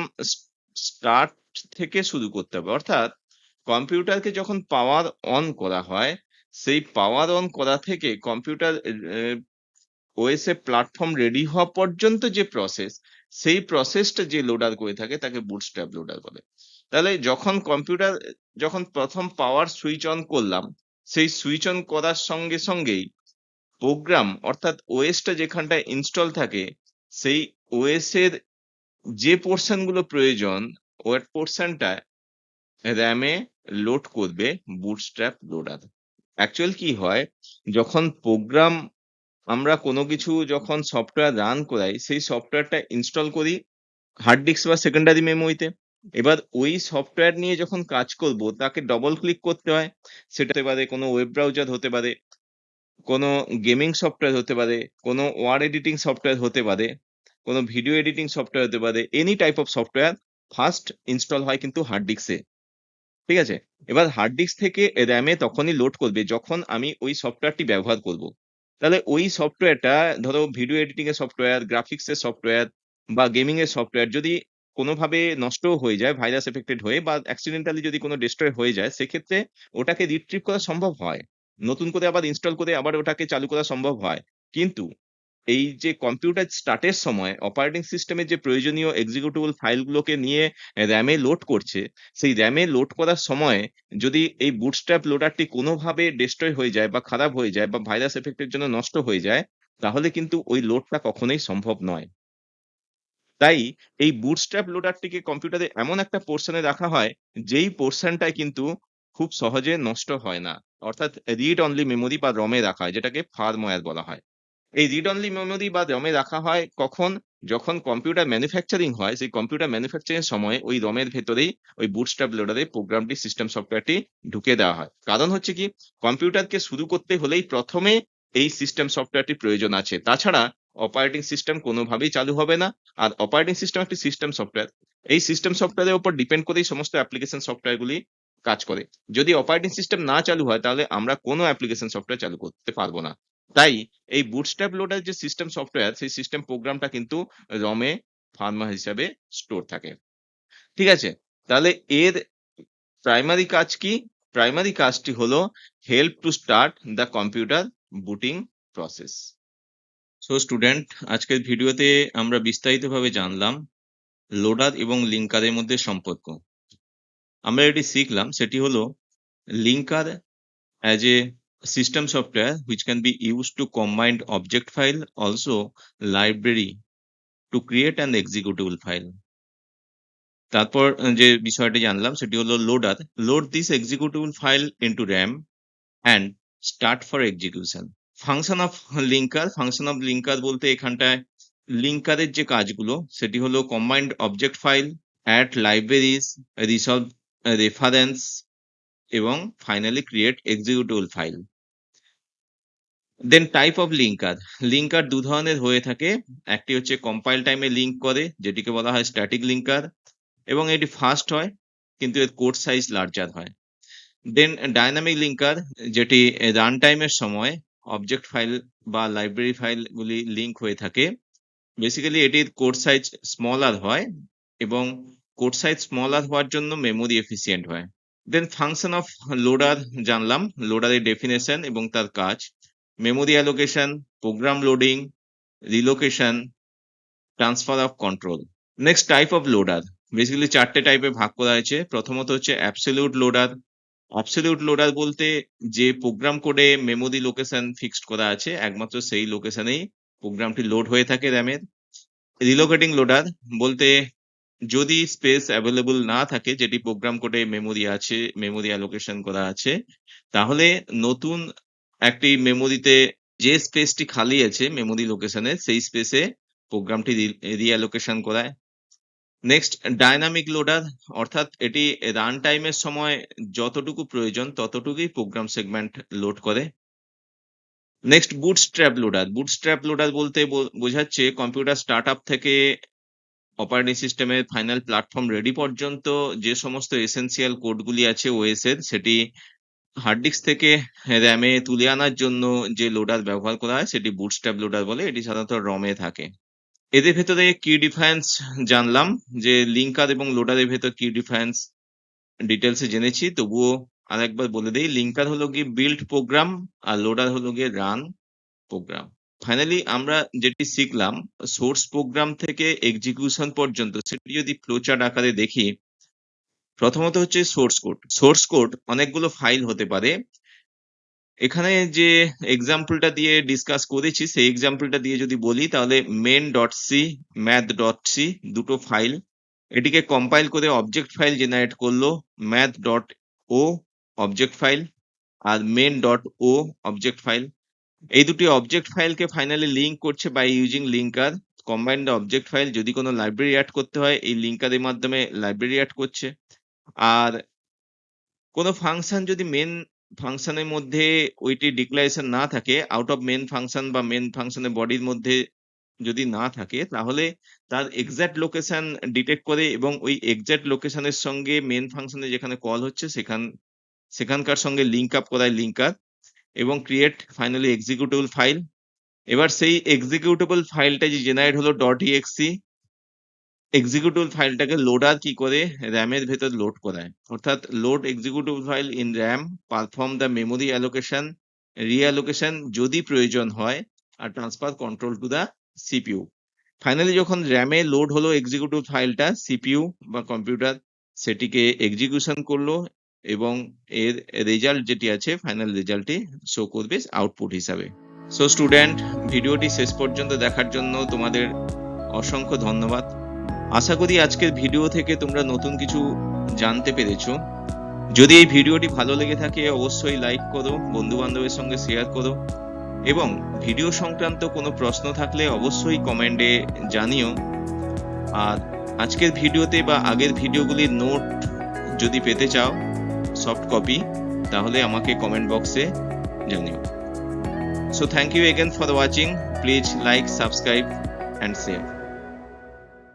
স্টার্ট থেকে শুরু করতে হবে। অর্থাৎ কম্পিউটারকে যখন পাওয়ার অন করা হয় সেই পাওয়ার অন করা থেকে কম্পিউটার ওএস এ প্ল্যাটফর্ম রেডি হওয়া পর্যন্ত যে প্রসেস, সেই প্রসেসটা যে লোডার করে থাকে তাকে বুটস্ট্র্যাপ লোডার বলে। তাহলে যখন কম্পিউটার যখন প্রথম পাওয়ার সুইচ অন করলাম, সেই সুইচ অন করার সঙ্গে সঙ্গেই প্রোগ্রাম অর্থাৎ ওএসটা যেখানটায় ইনস্টল থাকে সেই ওএস এর যে পোর্শন গুলো প্রয়োজন ওই পোর্শনটা র্যামে লোড করবে বুটস্ট্র্যাপ লোডার। অ্যাকচুয়াল কি হয়, যখন প্রোগ্রাম আমরা কোনো কিছু যখন সফটওয়্যার রান করাই সেই সফটওয়্যারটা ইনস্টল করি হার্ড ডিস্ক বা সেকেন্ডারি মেমোরিতে। এবার ওই সফটওয়্যার নিয়ে যখন কাজ করব তাকে ডবল ক্লিক করতে হয়। সেটা হতে পারে কোনো ওয়েব ব্রাউজার হতে পারে, কোনো গেমিং সফটওয়্যার হতে পারে, কোনো ওয়ার্ড এডিটিং সফটওয়্যার হতে পারে, কোনো ভিডিও এডিটিং সফটওয়্যার হতে পারে। Any type of software first install হয় কিন্তু হার্ড ডিস্কে। ঠিক আছে? এবার হার্ড ডিস্ক থেকে র‍্যামে তখনই লোড করবে যখন আমি ওই সফটওয়্যারটি ব্যবহার করব। তাহলে ওই সফটওয়্যারটা ধরো ভিডিও এডিটিং এর সফটওয়্যার, গ্রাফিক্স এর সফটওয়্যার বা গেমিং এর সফটওয়্যার যদি কোনোভাবে নষ্টও হয়ে যায় ভাইরাস এফেক্টেড হয়ে বা অ্যাক্সিডেন্টালি যদি কোনো ডেস্ট্রয় হয়ে যায় সেক্ষেত্রে ওটাকে রিট্রিভ করা সম্ভব হয়। নতুন করে আবার ইনস্টল করে আবার ওটাকে চালু করা সম্ভব হয়। কিন্তু এই যে কম্পিউটার স্টার্টের সময় অপারেটিং সিস্টেমের যে প্রয়োজনীয় এক্সিকিউটেবল ফাইলগুলোকে নিয়ে র‍্যামে লোড করছে, সেই র‍্যামে লোড করার সময় যদি এই বুটস্ট্র্যাপ লোডারটি কোনোভাবে ডেস্ট্রয় হয়ে যায় বা খারাপ হয়ে যায় বা ভাইরাস এফেক্টের জন্য নষ্ট হয়ে যায়, তাহলে কিন্তু ওই লোডটা কখনোই সম্ভব নয়। তাই এই বুটস্ট্র্যাপ লোডারটিকে কম্পিউটারে এমন একটা পোর্শনে রাখা হয় যেই পোর্শনটায় কিন্তু খুব সহজে নষ্ট হয় না। অর্থাৎ রিড অনলি মেমোরি বা রমে রাখা হয় যেটাকে ফার্মওয়্যার বলা হয়। এই রিড অনলি মেমোরি বা রমে রাখা হয় কখন? যখন কম্পিউটার ম্যানুফ্যাকচারিং হয়, সেই কম্পিউটার ম্যানুফ্যাকচারিং এর সময় ওই রমের ভেতরেই ওই বুটস্ট্র্যাপ লোডারে প্রোগ্রামটি সিস্টেম সফটওয়্যারটি ঢুকিয়ে দেওয়া হয়। কারণ হচ্ছে কি, কম্পিউটারকে শুরু করতে হলেই প্রথমে এই সিস্টেম সফটওয়্যারটির প্রয়োজন আছে। তাছাড়া অপারেটিং সিস্টেম কোনোভাবেই চালু হবে না। আর অপারেটিং সিস্টেম একটি সিস্টেম সফটওয়্যার। এই সিস্টেম সফটওয়্যারের উপর ডিপেন্ড করেই সমস্ত অ্যাপ্লিকেশন সফটওয়্যার গুলি কাজ করে। যদি অপারেটিং সিস্টেম না চালু হয় তাহলে আমরা কোনো অ্যাপ্লিকেশন সফটওয়্যার চালু করতে পারব না। তাই এই বুটস্ট্র্যাপ লোডার যে সিস্টেম সফটওয়্যার সেই সিস্টেম প্রোগ্রামটা কিন্তু রমে ফার্মওয়্যার হিসাবে স্টোর থাকে। ঠিক আছে? তাহলে এর প্রাইমারি কাজ কি? প্রাইমারি কাজটি হলো help to start the computer booting process. So student, আজকের ভিডিওতে আমরা বিস্তারিতভাবে জানলাম লোডার এবং লিঙ্কারের মধ্যে সম্পর্ক। আমরা এটি শিখলাম সেটি হলো linker as a system software which can be used to combine object file also library to create an executable file. তারপর যে বিষয়টি জানলাম সেটি হলো loader. Load this executable file into RAM and start for execution. Function of linker, function of linker বলতে এখানটায় লিঙ্কারের যে কাজগুলো সেটি হলো combined object file, add libraries, resolve reference এবং finally create executable file. Then type of linker, linker দু ধরনের হয়ে থাকে, একটি হচ্ছে কম্পাইল টাইমে লিঙ্ক করে যেটিকে বলা হয় স্ট্যাটিক লিঙ্কার এবং এটি ফাস্ট হয় কিন্তু এর কোড সাইজ লার্জার হয়। দেন ডাইনামিক লিঙ্কার যেটি রান টাইমের সময় অবজেক্ট ফাইল বা লাইব্রেরি ফাইলগুলি লিঙ্ক হয়ে থাকে। বেসিক্যালি এটির কোড সাইজ স্মলার হয় এবং কোড সাইজ স্মলার হওয়ার জন্য মেমোরি এফিসিয়েন্ট হয়। দেন ফাংশন অফ লোডার জানলাম, লোডারের ডেফিনেশন এবং তার কাজ, memory allocation, program loading, relocation, transfer of control. Next type of loader, basically চারটে টাইপে ভাগ করা হয়েছে। প্রথমত হচ্ছে অ্যাবসলিউট লোডার। অ্যাবসলিউট লোডার বলতে যে প্রোগ্রাম কোডে মেমোরি লোকেশন ফিক্সড করা আছে একমাত্র সেই লোকেশনেই প্রোগ্রামটি লোড হয়ে থাকে র্যামের। রিলোকেটিং লোডার বলতে যদি স্পেস অ্যাভেলেবল না থাকে যেটি প্রোগ্রাম কোডে মেমোরি আছে, মেমোরি অ্যালোকেশন করা আছে, তাহলে নতুন একটি মেমোরিতে যে স্পেসটি খালি আছে মেমোরি লোকেশনে সেই স্পেসে প্রোগ্রামটি রিঅ্যালোকেশন করায়। নেক্সট ডাইনামিক লোডার, অর্থাৎ এটি রান টাইমের সময় যতটুকু প্রয়োজন ততটুকুই প্রোগ্রাম সেগমেন্ট লোড করে। Next bootstrap loader. Bootstrap loader বলতে বোঝাচ্ছে কম্পিউটার স্টার্ট আপ থেকে অপারেটিং সিস্টেমের ফাইনাল প্ল্যাটফর্ম রেডি পর্যন্ত যে সমস্ত এসেনশিয়াল কোডগুলি আছে ওএস এর, সেটি হার্ড ডিস্ক থেকে র্যামে তুলে আনার জন্য যে লোডার ব্যবহার করা হয় সেটি বুটস্ট্র্যাপ লোডার বলে। এটি সাধারণত রমে থাকে। এদের ভেতরে কি ডিফারেন্স জানলাম, যে লিঙ্কার এবং লোডারের ভেতর কি ডিফারেন্স ডিটেলসে জেনেছি, তবুও আরেকবার বলে দিই। লিঙ্কার হলো গিয়ে বিল্ড প্রোগ্রাম আর লোডার হলো গিয়ে রান প্রোগ্রাম। ফাইনালি আমরা যেটি শিখলাম সোর্স প্রোগ্রাম থেকে এক্সিকিউশন পর্যন্ত, সেটি যদি ফ্লোচার্ট আকারে দেখি, প্রথমত হচ্ছে সোর্স কোড। সোর্স কোড অনেকগুলো ফাইল হতে পারে। এখানে যে এক্সাম্পলটা দিয়ে ডিসকাস করেছি সেই এক্সাম্পলটা দিয়ে যদি বলি তাহলে main.c, math.c দুটো ফাইল, এটিকে কম্পাইল করে অবজেক্ট ফাইল জেনারেট করলো math.o অবজেক্ট ফাইল আর main.o অবজেক্ট ফাইল। এই দুটি অবজেক্ট ফাইলকে ফাইনালি লিঙ্ক করছে by using linker. Combined object file, যদি কোনো লাইব্রেরি অ্যাড করতে হয় এই লিঙ্কারের মাধ্যমে লাইব্রেরি অ্যাড করছে। আর কোনো ফাংশন যদি মেন ফাংশনের মধ্যে ওইটি ডিক্লারেশন না থাকে, আউট অফ মেন ফাংশন বা মেন ফাংশনের বডির মধ্যে যদি না থাকে, তাহলে তার এক্সাক্ট লোকেশন ডিটেক্ট করে এবং ওই এক্সাক্ট লোকেশনের সঙ্গে মেন ফাংশনে যেখানে কল হচ্ছে সেখানকার সঙ্গে লিঙ্ক আপ করায় লিঙ্কার এবং ক্রিয়েট ফাইনালি এক্সিকিউটেবল ফাইল। এবার সেই এক্সিকিউটেবল ফাইলটা যে জেনারেট হলো .exe, এক্সিকিউটেবল ফাইলটাকে লোডার কি করে র্যামের ভেতর লোড করায়, অর্থাৎ load executable file in RAM, perform the memory allocation, reallocation যদি প্রয়োজন হয়, আর transfer control to the CPU. Finally যখন র্যামে লোড হলো এক্সিকিউটেবল ফাইলটা, সিপিইউ বা কম্পিউটার সেটিকে এক্সিকিউশন করলো এবং এর রেজাল্ট যেটি আছে ফাইনাল রেজাল্টটি শো করবে আউটপুট হিসাবে। সো স্টুডেন্ট, ভিডিওটি শেষ পর্যন্ত দেখার জন্য তোমাদের অসংখ্য ধন্যবাদ। আশা করি আজকের ভিডিও থেকে তোমরা নতুন কিছু জানতে পেরেছো। যদি এই ভিডিওটি ভালো লেগে থাকে অবশ্যই লাইক করো, বন্ধু বান্ধবের সঙ্গে শেয়ার করো এবং ভিডিও সংক্রান্ত কোনো প্রশ্ন থাকলে অবশ্যই কমেন্টে জানিও। আর আজকের ভিডিওতে বা আগের ভিডিওগুলির নোট যদি পেতে চাও সফট কপি, তাহলে আমাকে কমেন্ট বক্সে জানিও। So thank you again for watching. Please like, subscribe and share.